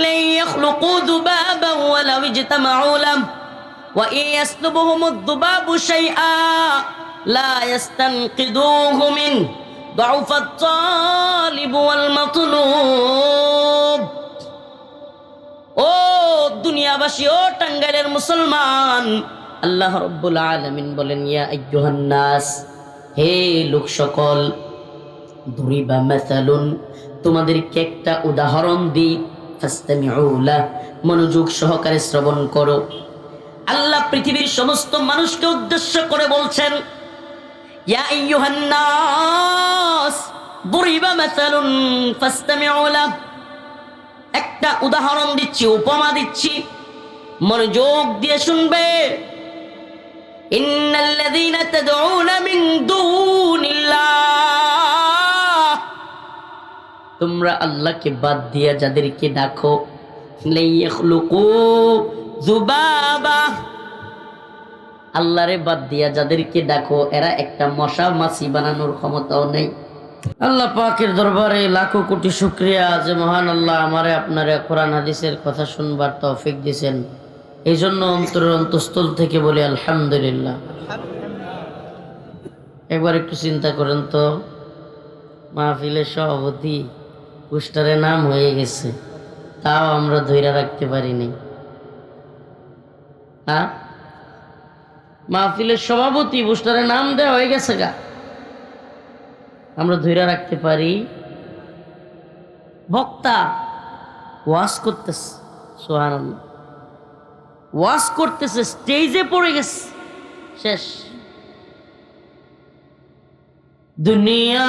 লা ইয়াখলুকু যুবাবান ওয়ালাউ ইজতামাউ লাহু ওয়া ইন ইয়াসলুবহুমুদ যুবাবু শাইআ লা ইয়াস্তানকিদুহু মিন দুআফাত তালিব ওয়াল মাতলুব। ও দুনিয়াবাসী, ও টাঙ্গাইলের মুসলমান, আল্লাহ রাব্বুল আলামিন বলেন, ইয়া আইয়ুহান নাস, হে লোক সকল, দুরিবা মাসালুন, তোমাদেরকে একটা উদাহরণ দিই, ফাসতামিউ লাহ, মনোযোগ সহকারে শ্রবণ করো। আল্লাহ পৃথিবীর সমস্ত মানুষকে উদ্দেশ্য করে বলছেন, ইয়া আইয়ুহান নাস দুরিবা মাসালুন ফাসতামিউ লাহ, একটা উদাহরণ দিচ্ছি, উপমা দিচ্ছি, মনোযোগ দিয়ে শুনবে। ইন্নাল্লাযীনা তাদউনা মিন দুনিল্লাহ, তোমরা আল্লাহকে বাদ দিয়া যাদেরকে ডাকো, লা ইয়াখলুকু যুবাবা, আল্লাহরে বাদ দিয়া যাদেরকে ডাকো, এরা একটা মশা মাছি বানানোর ক্ষমতাও নেই। আল্লাহ পাকের দরবারে লাখো কোটি শুকরিয়া যে মহান আল্লাহ আমারে আপনারে কোরআন হাদিসের কথা শুনবার তৌফিক দিয়েছেন। এই জন্য অন্তরের অন্তঃস্থল থেকে বলি আলহামদুলিল্লাহ। একবার একটু চিন্তা করেন তো, মাহফিলের সভাপতি পোস্টারে নাম হয়ে গেছে, তাও আমরা ধইরা রাখতে পারিনি। হ্যাঁ, মাহফিলের সভাপতি পোস্টারে নাম দেওয়া হয়ে গেছে গা, আমরা ধইরা রাখতে পারি? বক্তা ওয়াজ করতেছে, সুবহানাল্লাহ, ওয়াজ করতেছে, স্টেজে পড়ে গেছে, শেষ। দুনিয়া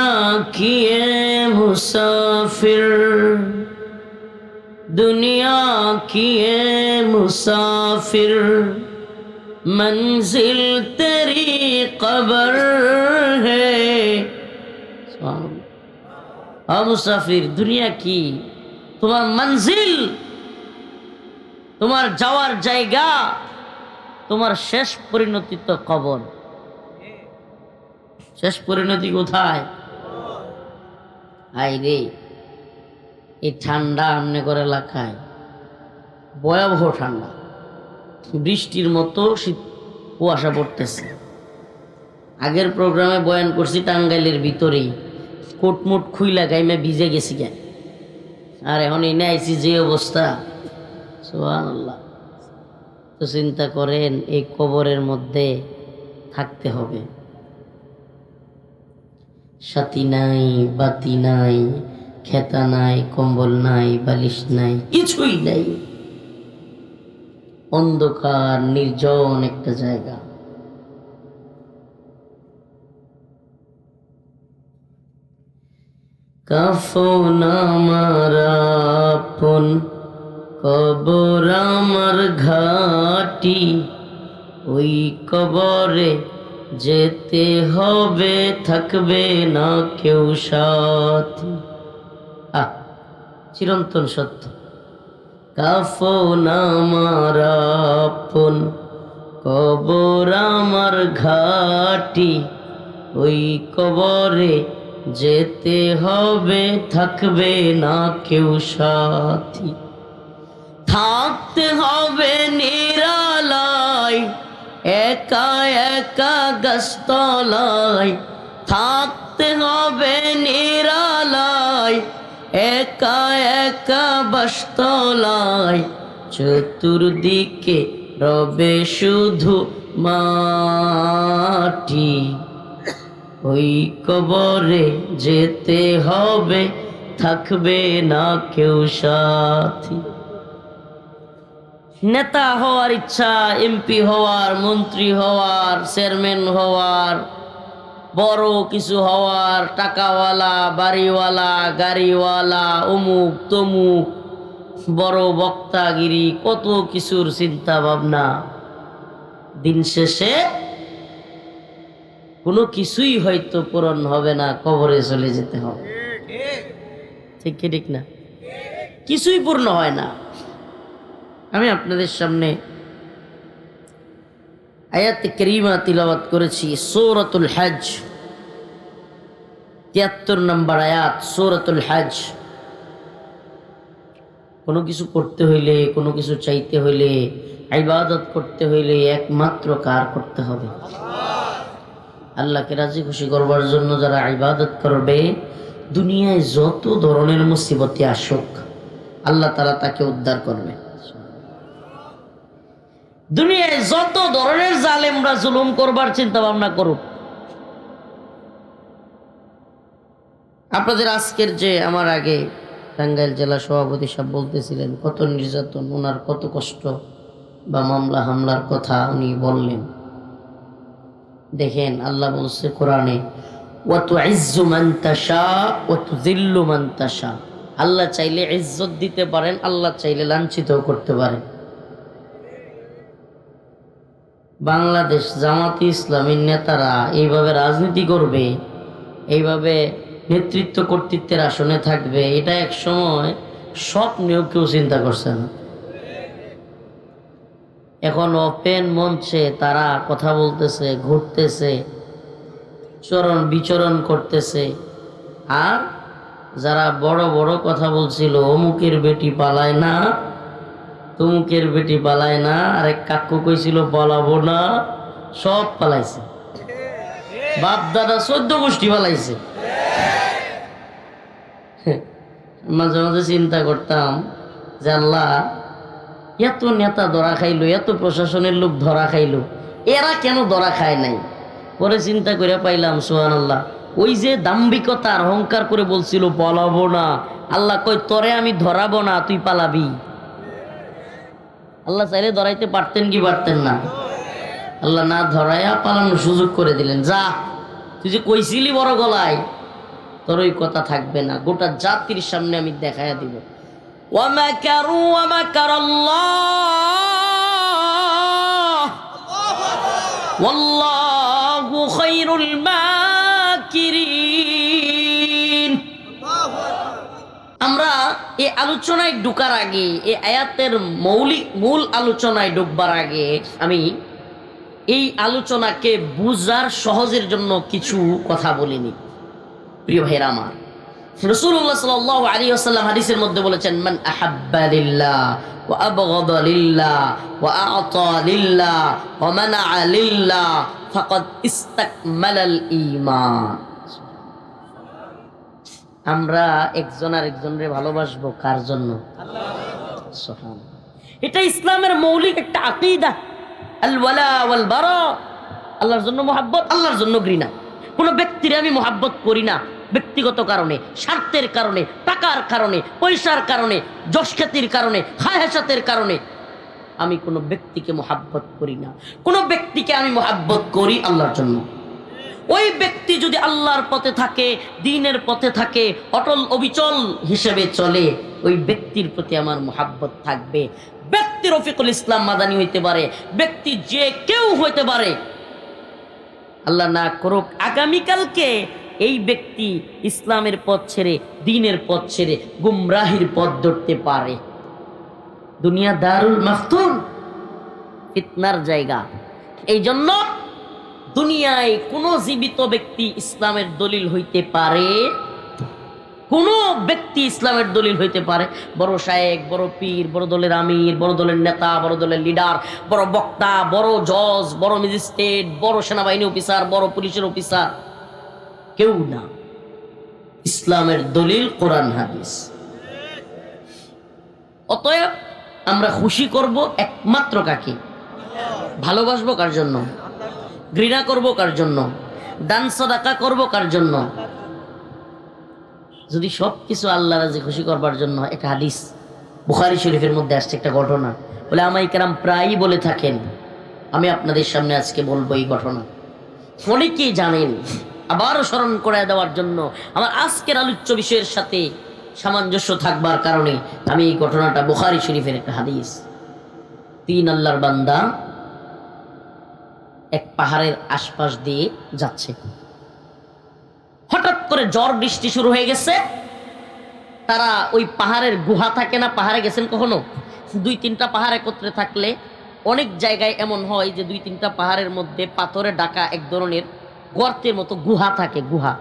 কি এ মুসাফির, দুনিয়া কি এ মুসাফির, मंजिल तेरी कब्र है। মুসাফির, দুনিয়া কি তোমার মঞ্জিল, তোমার যাওয়ার জায়গা, তোমার শেষ পরিণতি তো কবর। শেষ পরিণতি কোথায়? হাই রে, এই ঠান্ডা আমনে করে এলাকায় ভয়াবহ ঠান্ডা, বৃষ্টির মতো শীত কুয়াশা পড়তেছে। আগের প্রোগ্রামে বয়ান করছি টাঙ্গাইলের ভিতরেই, কোটমোট খুইলা গাইমে ভিজে গেছি কেন, আর এখন এনে আইছি যে অবস্থা, সুবহানাল্লাহ। তো চিন্তা করেন এই কবরের মধ্যে থাকতে হবে, সাথী নাই, বাতি নাই, খেতা নাই, কম্বল নাই, বালিশ নাই, কিছুই নাই, অন্ধকার নির্জন একটা জায়গা। কাফন আমার আপন, কবর আমার ঘাটি, ওই কবরে যেতে হবে, থাকবে না কেউ সাথী। চিরন্তন সত্য। কাফন আমার আপন, কবর আমার ঘাটি, ওই কবরে যেতে হবে, থাকবে না কেউ সাথী। থাকতে হবে নিরালায়, একা একা গাছতলায়, থাকতে হবে নিরালায়, একা একা বাসতলায়, চতুর্দিকে রবে শুধু মাটি, ওই কবরে যেতে হবে, থাকবে না কেউ সাথী। নেতা হওয়ার ইচ্ছা, এমপি হওয়ার, মন্ত্রী হওয়ার, চেয়ারম্যান হওয়ার, বড় কিছু হওয়ার, টাকাওয়ালা, বাড়িওয়ালা, গাড়িওয়ালা, অমুক তমুক, বড় বক্তাগিরি, কত কিছুর চিন্তা ভাবনা, দিন শেষে কোনো কিছুই হয়তো পূরণ হবে না, কবরে চলে যেতে হবে। ঠিক কি ঠিক না? কিছুই পূর্ণ হয় না। আমি আপনাদের সামনে আয়াতে কারিমা তিলাওয়াত করেছি, সূরাতুল হজ, ৭৩ নম্বর আয়াত, সূরাতুল হজ। কোনো কিছু করতে হইলে, কোনো কিছু চাইতে হইলে, ইবাদত করতে হইলে একমাত্র কার করতে হবে? আল্লাহকে রাজি খুশি করবার জন্য যারা ইবাদত করবে, দুনিয়ায় যত ধরনের মুসিবতে আসুক আল্লাহ তাআলা তাকে উদ্ধার করবে। দুনিয়ায় যত ধরনের জালেমরা জুলুম করবার চিন্তা ভাবনা করুক, আপনাদের আজকের যে আমার আগে টাঙ্গাইল জেলা সভাপতি সাহেব বলতেছিলেন কত নির্যাতন, ওনার কত কষ্ট বা মামলা হামলার কথা উনি বললেন। দেখেন আল্লাহ বলছে কোরআনে, ওয়া তুইজ্জু মান তাশা ওয়া তুযিল্লু মান তাশা। আল্লাহ চাইলে ইজ্জত দিতে পারেন, আল্লাহ চাইলে লাঞ্ছিত করতে পারেন। বাংলাদেশ জামাতে ইসলামীর নেতারা এইভাবে রাজনীতি করবে, এইভাবে নেতৃত্ব কর্তৃত্বের আসনে থাকবে, এটা এক সময় স্বপ্নেও কেউ চিন্তা করছে না। এখন ওপেন মঞ্চে তারা কথা বলতেছে, ঘুরতেছে, চরণ বিচরণ করতেছে, আর যারা বড় বড় কথা বলছিল, অমুকের বেটি পালায় না, তমুকের বেটি পালায় না, আরেক কাকু কইছিল পালাবো না, সব পালাইছে, বাপ দাদা 14 গোষ্ঠী পালাইছে। মাঝে মাঝে চিন্তা করতাম যে আল্লাহ, এত নেতা ধরা খাইলো, এত প্রশাসনের লোক ধরা খাইলো, এরা কেন ধরা খায় নাই? পরে চিন্তা করে পাইলাম সুবহানাল্লাহ, ওই যে দাম্ভিকতার অহংকার করে বলছিল পালাবো না, আল্লাহ কই তরে আমি ধরাবো না, তুই পালাবি। আল্লাহ চাইলে ধরাইতে পারতেন কি পারতেন না? আল্লাহ না ধরাইয়া পালানোর সুযোগ করে দিলেন। যা, তুই যে কইছিলি বড় গলায়, তোর ওই কথা থাকবে না, গোটা জাতির সামনে আমি দেখাইয়া দিব। ওয়ামাকারু ওয়ামাকারাল্লাহ ওয়াল্লাহু খায়রুল মাকিরিন। আমরা এই আলোচনায় ঢোকার আগে, এই আয়াতের মূল আলোচনায় ঢুকবার আগে আমি এই আলোচনাকে বুঝার সহজের জন্য কিছু কথা বলিনি। প্রিয় ভাইরা আমার, রাসূলুল্লাহ সাল্লাল্লাহু আলাইহি ওয়াসাল্লাম হাদিসের মধ্যে বলেছেন, মান আহাব্বা লিল্লাহ ওয়া আবগাদা লিল্লাহ ওয়া আ'তা লিল্লাহ ওয়া মানা'a লিল্লাহ ফাকাদ ইসতাকমালাল ঈমান। আমরা একজন আরেকজনকে ভালোবাসবো কার জন্য? আল্লাহ। সুবহানাল্লাহ। এটা ইসলামের মৌলিক একটা আকীদা, আল ওয়ালা ওয়াল বারা। আল্লাহর জন্য মুহাব্বত, আল্লাহর জন্য ঘৃণা। কোনো ব্যক্তির আমি মুহাব্বত করি না ব্যক্তিগত কারণে, স্বার্থের কারণে, টাকার কারণে, পয়সার কারণে, যশ খ্যাতির কারণে, হায়াসাতের কারণে আমি কোনো ব্যক্তিকে মুহাব্বত করি না। কোনো ব্যক্তিকে আমি মুহাব্বত করি আল্লাহর জন্য। ওই ব্যক্তি যদি আল্লাহর পথে থাকে, দ্বীনের পথে থাকে, অটল অবিচল হিসেবে চলে, ওই ব্যক্তির প্রতি আমার মুহাব্বত থাকবে। ব্যক্তি রফিকুল ইসলাম মাদানী হইতে পারে, ব্যক্তি যে কেউ হইতে পারে। আল্লাহ না করুক আগামীকালকে এই ব্যক্তি ইসলামের পথ ছেড়ে, দ্বীনের পথ ছেড়ে গুমরাহির পথ ধরতে পারে। দুনিয়া দারুল মাফতুন, ফিতনার জায়গা। এই জন্য দুনিয়ায় কোনো জীবিত ব্যক্তি ইসলামের দলিল হইতে পারে, কোনো ব্যক্তি ইসলামের দলিল হইতে পারে। বড় শায়েখ, বড় পীর, বড় দলের আমির, বড় দলের নেতা, বড় দলের লিডার, বড় বক্তা, বড় জজ, বড় ম্যাজিস্ট্রেট, বড় সেনাবাহিনী অফিসার, বড় পুলিশের অফিসার, কেউ না। ইসলামের দলিল কোরআন হাদিস। অতএব আমরা খুশি করব একমাত্র কাকে? ভালোবাসবো কার জন্য? ঘৃণা করব কার জন্য? দান সাদাকা করব কার জন্য? যদি সবকিছু আল্লাহ রাজি খুশি করবার জন্য। একটা হাদিস বুখারী শরীফের মধ্যে আসছে, একটা ঘটনা। বলে উলামায়ে কেরাম প্রায়ই বলে থাকেন, আমি আপনাদের সামনে আজকে বলবো এই ঘটনা। অনেকেই জানেন, আবারও স্মরণ করে দেওয়ার জন্য, আমার আজকের আলোচ্য বিষয়ের সাথে সামঞ্জস্য থাকবার কারণে আমি এই ঘটনাটা, বুখারী শরীফের একটা হাদিস। 3 আল্লাহর বান্দা এক পাহাড়ের আশপাশ দিয়ে যাচ্ছে। হঠাৎ করে ঝড় বৃষ্টি শুরু হয়ে গেছে। তারা ওই পাহাড়ের গুহা থাকে না, পাহাড়ে গেছেন কখনো? 2-3টা পাহাড় একত্রে থাকলে অনেক জায়গায় এমন হয় যে 2-3টা পাহাড়ের মধ্যে পাথরে ঢাকা এক ধরনের গর্তের মতো গুহা থাকে, গুহা।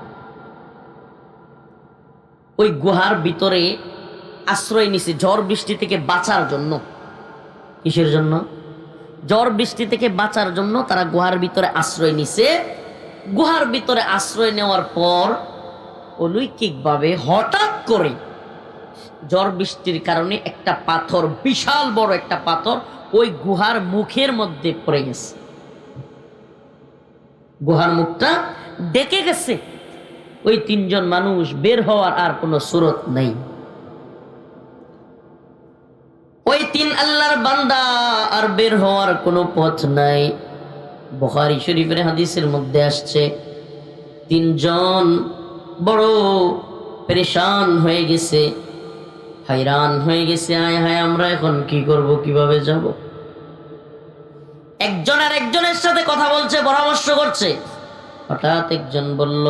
ওই গুহার ভিতরে আশ্রয় নিছে ঝড় বৃষ্টি থেকে বাঁচার জন্য। কিসের জন্য? ঝড় বৃষ্টি থেকে বাঁচার জন্য তারা গুহার ভিতরে আশ্রয় নিছে। গুহার ভিতরে আশ্রয় নেওয়ার পর অলৌকিকভাবে হঠাৎ করে ঝড় বৃষ্টির কারণে একটা পাথর, বিশাল বড় একটা পাথর ওই গুহার মুখের মধ্যে পড়ে গেছে। গুহার মুখটা ডেকে গেছে। ওই 3 জন মানুষ বের হওয়ার আর কোনো সুরত নাই। ওই 3 আল্লাহর বান্দা আর বের হওয়ার কোনো পথ নাই। বুখারী শরীফের হাদিসের মধ্যে আসছে, 3 জন বড় পেরেশান হয়ে গেছে, হায়রান হয়ে গেছে। আয় হায়, আমরা এখন কি করব, কিভাবে যাব? একজন আর একজনের সাথে কথা বলছে, পরামর্শ করছে। হঠাৎ একজন বলল,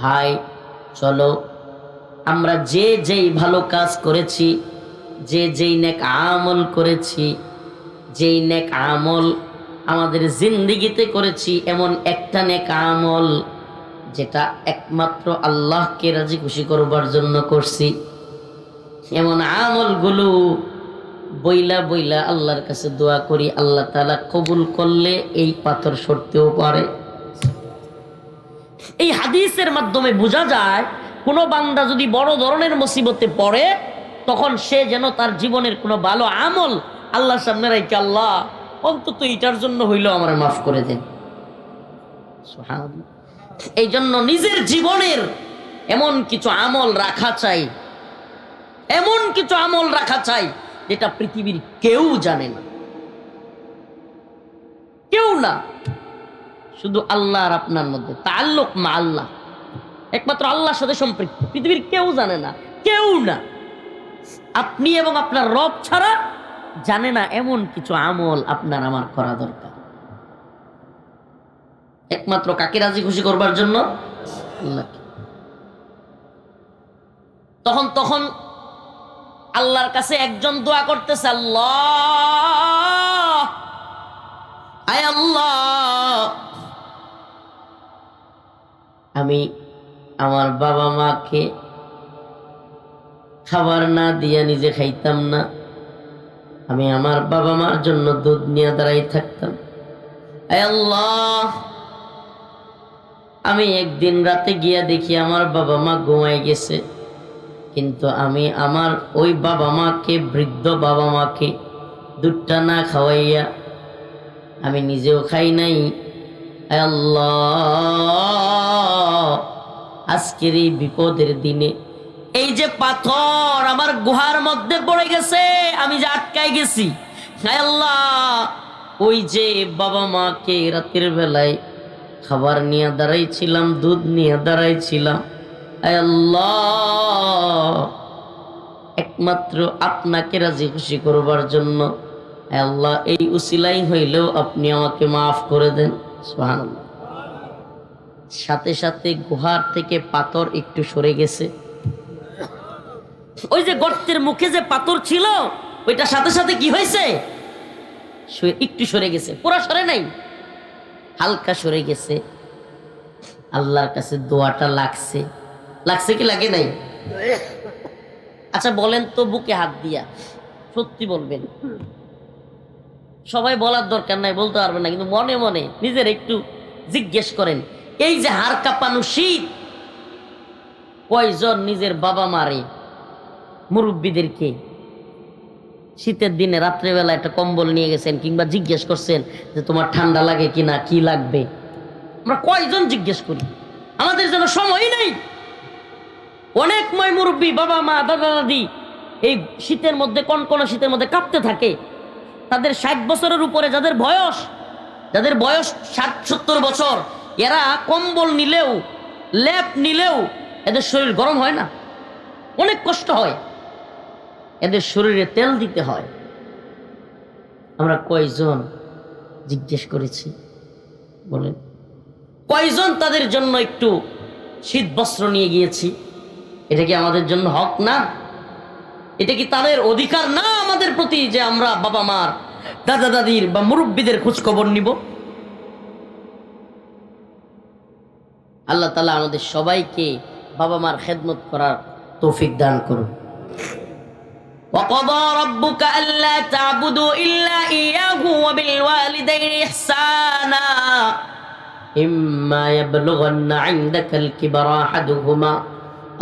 ভাই চলো, আমরা যে যেই ভালো কাজ করেছি, যে যেই নেক আমল করেছি, যেই নেক আমল আমাদের জিন্দেগিতে করেছি, এমন একটা নেক আমল যেটা একমাত্র আল্লাহকে রাজি খুশি করবার জন্য করছি, এমন আমলগুলো বইলা বইলা আল্লাহর কাছে দোয়া করি, আল্লাহ তাআলা কবুল করলে এই পাথর সরতেও পারে। এই হাদিসের মাধ্যমে বোঝা যায়, কোনো বান্দা যদি বড় ধরনের মুসিবতে পড়ে, তখন সে যেন তার জীবনের কোনো ভালো আমল আল্লাহর সামনে রাখে, আল্লাহ অন্তত এটার জন্য হইলো আমার মাফ করে দেন। সুবহানাল্লাহ। এই জন্য নিজের জীবনের এমন কিছু আমল রাখা চাই, এমন কিছু আমল রাখা চাই যেটা পৃথিবীর কেউ জানে না, কেউ না। শুধু আল্লাহ আর আপনার মধ্যে তাআল্লুক মা আল্লাহ, একমাত্র আল্লাহর সাথে সম্পৃক্ত, পৃথিবীর কেউ জানে না, কেউ না। আপনি এবং আপনার রব ছাড়া জানে না এমন কিছু আমল আপনার আমার করা দরকার, একমাত্র কাকে রাজি খুশি করবার জন্য? আল্লাহকে। তখন আল্লাহর কাছে একজন দোয়া করতেছে, আল্লাহ, আয় আল্লাহ, আমি আমার বাবা মাকে খাবার না দিয়া নিজে খাইতাম না, আমি আমার বাবা মার জন্য দুধ নিয়ে দাঁড়াই থাকতাম। আয় আল্লাহ, আমি একদিন রাতে গিয়া দেখি আমার বাবা মা ঘুমায় গেছে, কিন্তু আমি আমার ওই বাবা মাকে, বৃদ্ধ বাবা মাকে দুধটা না খাওয়াইয়া আমি নিজেও খাই নাই। আয় আল্লাহ, আজকের এই বিপদের দিনে এই যে পাথর আমার গুহার মধ্যে পড়ে গেছে, আমি যে আটকাই গেছি, আয় আল্লাহ, ওই যে বাবা মাকে রাতের বেলায় খাবার নিয়ে দাঁড়াইছিলাম, দুধ নিয়ে দাঁড়াইছিলাম, আয় আল্লাহ, একমাত্র আপনাকে রাজি খুশি করবার জন্য, আয় আল্লাহ, এই উসিলাই হইলেও আপনি আমাকে মাফ করে দেন। সুবহানাল্লাহ। সাথে সাথে গুহার থেকে পাথর একটু সরে গেছে। ওই যে গর্তের মুখে যে পাথর ছিল, ওইটা সাথে সাথে কি হয়েছে, একটু সরে গেছে, পুরো সরে নাই, হালকা সরে গেছে। আল্লাহর কাছে দোয়াটা লাগছে, লাগছে কি লাগে নাই? আচ্ছা বলেন তো, বুকে হাত দিয়া সত্যি বলবেন, সবাই বলার দরকার নাই, বলতে পারবেন না, কিন্তু মনে মনে নিজের একটু জিজ্ঞেস করেন, এই যে হাড় কাঁপানো শীত, কয়জন নিজের বাবা মারে, মুরব্বীদেরকে শীতের দিনে রাত্রেবেলা একটা কম্বল নিয়ে গেছেন, কিংবা জিজ্ঞেস করছেন যে তোমার ঠান্ডা লাগে কিনা, কি লাগবে? আমরা কয়জন জিজ্ঞেস করি? আমাদের জন্য সময় নেই। অনেক মুরব্বী বাবা মা, দাদা দাদি এই শীতের মধ্যে, কনকনা শীতের মধ্যে কাঁপতে থাকে। তাদের 60 বছরের উপরে যাদের বয়স 60-70 বছর, এরা কম্বল নিলেও, লেপ নিলেও এদের শরীর গরম হয় না, অনেক কষ্ট হয়, এদের শরীরে তেল দিতে হয়। আমরা কয়জন জিজ্ঞেস করেছি বলেন? কয়জন তাদের জন্য একটু শীত বস্ত্র নিয়ে গিয়েছি? এটা কি আমাদের জন্য হক না? এটা কি তাদের অধিকার না আমাদের প্রতি, যে আমরা বাবা মার, দাদা দাদির বা মুরব্বীদের খোঁজ খবর নিব? আল্লাহ তাআলা আমাদের সবাইকে বাবা মার খেদমত করার তৌফিক দান করুন। وقضى ربك ألا تعبدوا إلا إياه وبالوالدين إحسانا إما يبلغن عندك الكبر أحدهما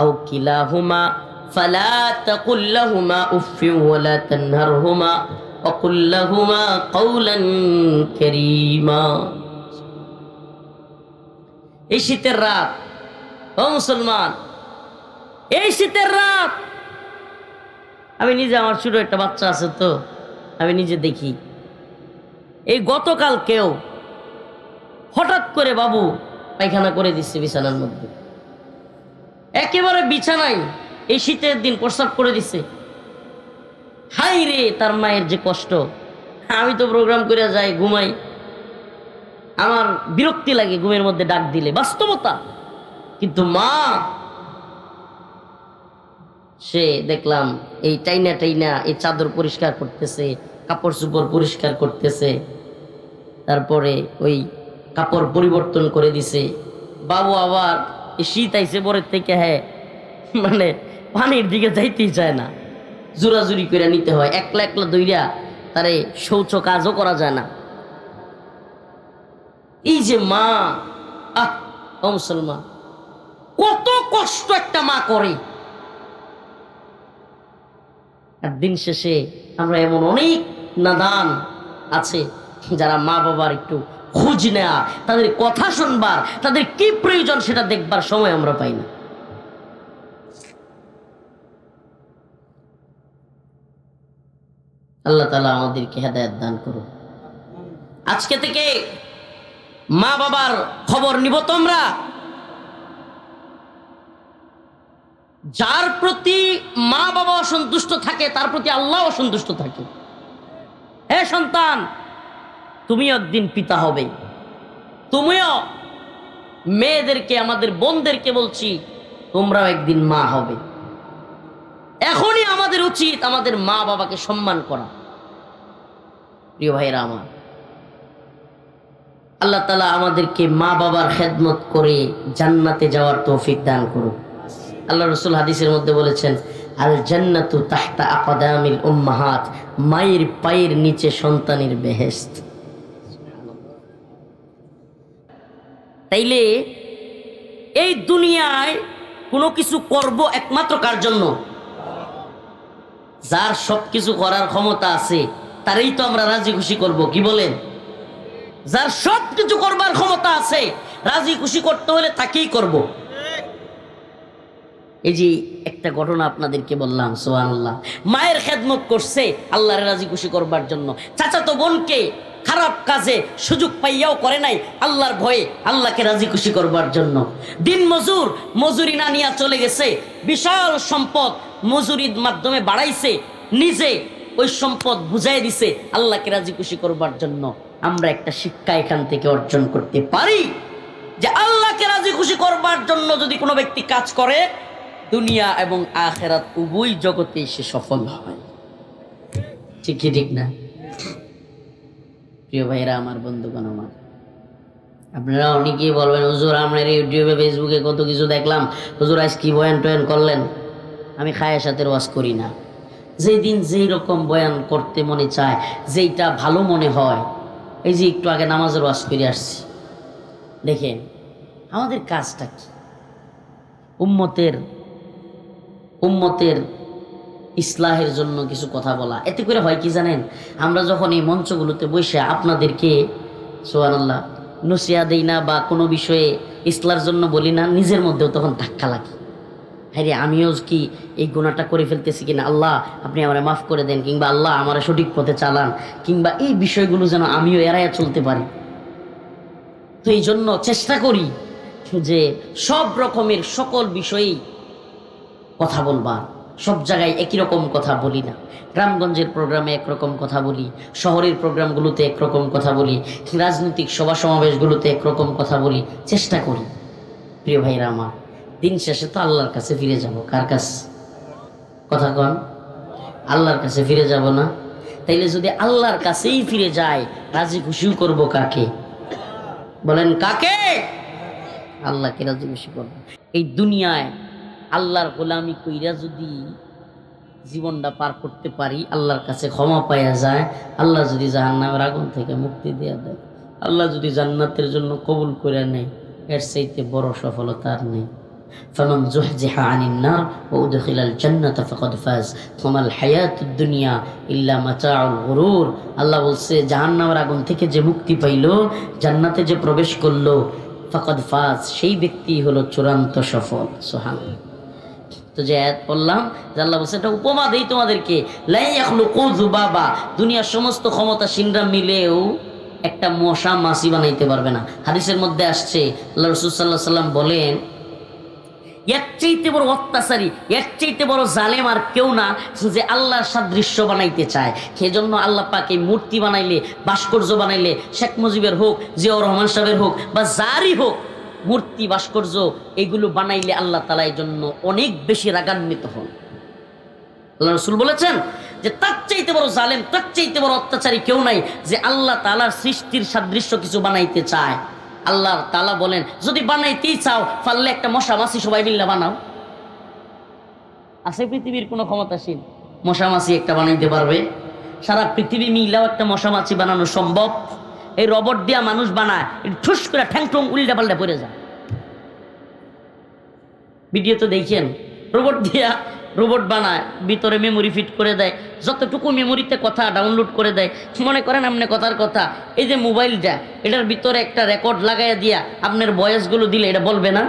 أو كلاهما فلا تقل لهما أف ولا تنهرهما وقل لهما قولا كريما। এই শীতের রাত, ও মুসলমান, এই শীতের রাত, আমি নিজে, আমার ছোট একটা বাচ্চা আছে তো, আমি নিজে দেখি, এই গতকাল কেউ হঠাৎ করে বাবু পায়খানা করে দিচ্ছে বিছানার মধ্যে, একেবারে বিছানায় এই শীতের দিন প্রস্রাব করে দিচ্ছে। হাই রে, তার মায়ের যে কষ্ট! আমি তো প্রোগ্রাম করে যাই, ঘুমাই, আমার বিরক্তি লাগে ঘুমের মধ্যে ডাক দিলে, বাস্তবতা। কিন্তু মা, সে দেখলাম এই টাইনা টাইনা এই চাদর পরিষ্কার করতেছে, কাপড় চোপড় পরিষ্কার করতেছে, তারপরে ওই কাপড় পরিবর্তন করে দিছে। বাবু আবার এই শীত আইছে পরের থেকে, হ্যাঁ মানে পানির দিকে যাইতেই চায় না, জোরাজুরি করে নিতে হয়, একলা একলা দইরা তারে শৌচ কাজও করা যায় না। এই যে মা, ও মুসলমান, কত কষ্ট একটা মা করে। আর দিন শেষে আমরা এমন অনেক নাদান আছে যারা মা বাবার একটু খোঁজ নেয়া, তাদের কথা শুনবার, তাদের কি প্রয়োজন সেটা দেখবার সময় আমরা পাই না। আল্লাহ তাআলা আমাদেরকে হেদায়েত দান করুন। আজকে থেকে মা বাবার খবর নিব তোমরা। যার প্রতি মা বাবা অসন্তুষ্ট থাকে, তার প্রতি আল্লাহ অসন্তুষ্ট থাকে। হে সন্তান, তুমিও একদিন পিতা হবে, তুমিও মেয়েদেরকে, আমাদের বোনদেরকে বলছি, তোমরাও একদিন মা হবে। এখনই আমাদের উচিত আমাদের মা বাবাকে সম্মান করা। প্রিয় ভাইরা আমার, আল্লাহ তাআলা আমাদেরকে মা বাবার খেদমত করে জান্নাতে যাওয়ার তৌফিক দান করুন। আল্লাহ রাসূল হাদিসের মধ্যে বলেছেন, আল জান্নাতু তাহতা আকদামিল উম্মাহাত, মায়ের পায়ের নিচে সন্তানের বেহেশত। তাইলে এই দুনিয়ায় কোনো কিছু করব একমাত্র কার জন্য? যার সব কিছু করার ক্ষমতা আছে তারই তো আমরা রাজি খুশি করব, কি বলেন? যার সব কিছু করবার ক্ষমতা আছে, রাজি খুশি করতে হলে তাকেই করব। এই যে একটা ঘটনা আপনাদেরকে বললাম, সুবহানাল্লাহ, মায়ের খেদমত করছে আল্লাহর রাজি খুশি করবার জন্য। চাচাতো বোনকে খারাপ কাজে সুযোগ পাইয়াও করে নাই আল্লাহর ভয়ে, আল্লাহকে রাজি খুশি করবার জন্য। দিন মজুর মজুরি না নিয়ে চলে গেছে, বিশাল সম্পদ মজুরির মাধ্যমে বাড়াইছে, নিজে ওই সম্পদ বুঝাই দিছে আল্লাহকে রাজি খুশি করবার জন্য। আমরা একটা শিক্ষা এখান থেকে অর্জন করতে পারি যে আল্লাহকে রাজি খুশি করবার জন্য যদি কোনো ব্যক্তি কাজ করে, দুনিয়া এবং আখিরাত উভয় জগতে সে সফল হয়। ঠিক কি ঠিক না? প্রিয় ভাইরা আমার, বন্ধুগণ আমার, আপনারা অনেকেই বলবেন, হুজুর আপনার ইউটিউবে ফেসবুকে কত কিছু দেখলাম, হুজুর আজ কি বয়ান টয়ান করলেন? আমি খায়ের সাথে ওয়াজ করি না। যেই দিন যেই রকম বয়ান করতে মনে চায়, যেইটা ভালো মনে হয়, এই যে একটু আগে নামাজের ওয়াজ করে আসছি, দেখেন আমাদের কাজটা কি? উম্মতের ইসলাহের জন্য কিছু কথা বলা। এতে করে হয় কি জানেন, আমরা যখন এই মঞ্চগুলোতে বসে আপনাদেরকে সুবহানাল্লাহ নসিহত দেই না বা কোনো বিষয়ে ইসলার জন্য বলি না, নিজের মধ্যেও তখন ধাক্কা লাগে। হ্যাঁ রে, আমিও কি এই গুনাহটা করে ফেলতেছি কিনা, আল্লাহ আপনি আমারে মাফ করে দেন, কিংবা আল্লাহ আমার সঠিক পথে চালান, কিংবা এই বিষয়গুলো যেন আমিও এড়াইয়া চলতে পারি। তো এই জন্য চেষ্টা করি যে সব রকমের সকল বিষয়েই কথা বলবার, সব জায়গায় একই রকম কথা বলি না। গ্রামগঞ্জের প্রোগ্রামে একরকম কথা বলি, শহরের প্রোগ্রামগুলোতে একরকম কথা বলি, রাজনৈতিক সভা সমাবেশগুলোতে একরকম কথা বলি। চেষ্টা করি প্রিয় ভাইরা আমার, দিন শেষে তো আল্লাহর কাছে ফিরে যাব। কার কাছে? কথা কন, আল্লাহর কাছে ফিরে যাব না? তাইলে যদি আল্লাহর কাছেই ফিরে যায়, রাজি খুশিও করব কাকে? বলেন কাকে? আল্লাহকে রাজি খুশি করব। এই দুনিয়ায় আল্লাহর গোলামি কইরা যদি জীবনটা পার করতে পারি, আল্লাহর কাছে ক্ষমা পাওয়া যায়, আল্লাহ যদি জাহান্নামের আগুন থেকে মুক্তি দিয়ে দেয়, আল্লাহ যদি জান্নাতের জন্য কবুল করে নেয়, এর চাইতে বড় সফলতা আর নেই। ফামান যুহজিহা আনিন নার ওয়া উদখিলাল জান্নাতা ফাকাদ ফাজ ওয়ামাল হায়াতুদ দুনিয়া ইল্লা মাতাউল গুরুর। আল্লাহ বলছে, জাহান্নামের আগুন থেকে যে মুক্তি পাইল, জান্নাতে যে প্রবেশ করলো, ফাকাদ ফাজ, সেই ব্যক্তি হলো চূড়ান্ত সফল। সুবহানাল্লাহ। তো যে আয়াত পড়লাম, আল্লাহ বলছে এটা উপমা দেই তোমাদেরকে, লা ইয়াখলুকু যুবাবা, দুনিয়ার সমস্ত ক্ষমতাসীনরা মিলেও একটা মশা মাছি বানাইতে পারবে না। হাদিসের মধ্যে আসছে, আল্লাহ রাসূল সাল্লাল্লাহু আলাইহি ওয়াসাল্লাম বলেন, এর চাইতে বড় অত্যাচারী, এর চাইতে বড় জালেম আর কেউ না, যে আল্লাহর সাদৃশ্য বানাইতে চায়। সেজন্য আল্লাহ পাক এই মূর্তি বানাইলে, ভাস্কর্য বানাইলে, শেখ মুজিবের হোক, জিয়াউর রহমান সাহেবের হোক বা যারই হোক, মূর্তি ভাস্কর্য এগুলো বানাইলে আল্লাহ তাআলা এর জন্য অনেক বেশি রাগান্বিত হন। আল্লাহ রাসূল বলেছেন যে তার চাইতে বড় জালেম, তার চাইতে বড় অত্যাচারী কেউ নাই, যে আল্লাহ তাআলার সৃষ্টির সাদৃশ্য কিছু বানাইতে চায়। আল্লাহ তাআলা বলেন, যদি বানাইতেই চাও, পারলে একটা মশা মাছি সবাই মিলে বানাও। আছে পৃথিবীর কোনো ক্ষমতাসীন মশা মাছি একটা বানাইতে পারবে? সারা পৃথিবী মিলাও একটা মশা মাছি বানানো সম্ভব? এই রবট দিয়া মানুষ বানায়, ঠুস করে ঠ্যাং ঠুং উল্টা পাল্টা পড়ে যায়। ভিডিও তো দেখেন, রোবট বানায়, ভিতরে মেমোরি ফিট করে দেয়, যতটুকু মেমোরিতে কথা ডাউনলোড করে দেয়। মনে করেন আপনি কথার কথা, এই যে মোবাইলটা, এটার ভিতরে একটা রেকর্ড লাগাইয়া দিয়া আপনার ভয়েসগুলো দিলে এটা বলবে না?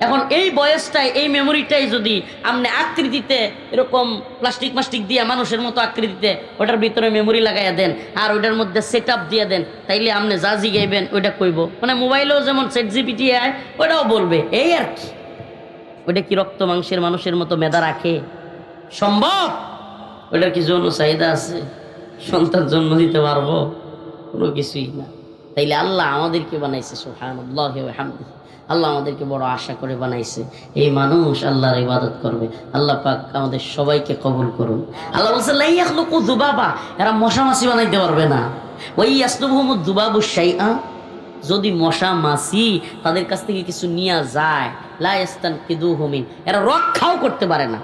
এখন এই ভয়েসটাই, এই মেমোরিটাই যদি আপনি আকৃতিতে এরকম প্লাস্টিক দিয়ে মানুষের মতো আকৃতিতে ওটার ভিতরে মেমোরি লাগাইয়া দেন, আর ওইটার মধ্যে সেট আপ দিয়ে দেন, তাইলে আপনি যা জিগাইবেন ওইটা কইব। মানে মোবাইলেও যেমন ChatGPT আয়, ওটাও বলবে। এই আর কি। ওইটা কি রক্ত মাংসের মানুষের মতো মেধা রাখে? সম্ভব? ওইটার কি যৌন চাহিদা আছে? সন্তান জন্ম দিতে পারবো? কোনো কিছুই না। তাইলে আল্লাহ আমাদেরকে বানাইছে, সুবহানাল্লাহি ওয়া বিহামদিহি, আল্লাহ আমাদেরকে বড় আশা করে বানাইছে, এই মানুষ আল্লাহর ইবাদত করবে। আল্লাহ পাক আমাদের সবাইকে কবুল করুন। আল্লাহ বলছে, লা ইয়াখলুকু যুবাবা, এরা মশা মাছি বানাইতে পারবে না। ওয়া ইয়াসলুবহুমুদ যুবাবু শাইআ, যদি মশা মাছি তাদের কাছ থেকে কিছু নিয়ে যায়, লা ইস্তানকিদুহু মিন, এরা রক্ষাও করতে পারে না।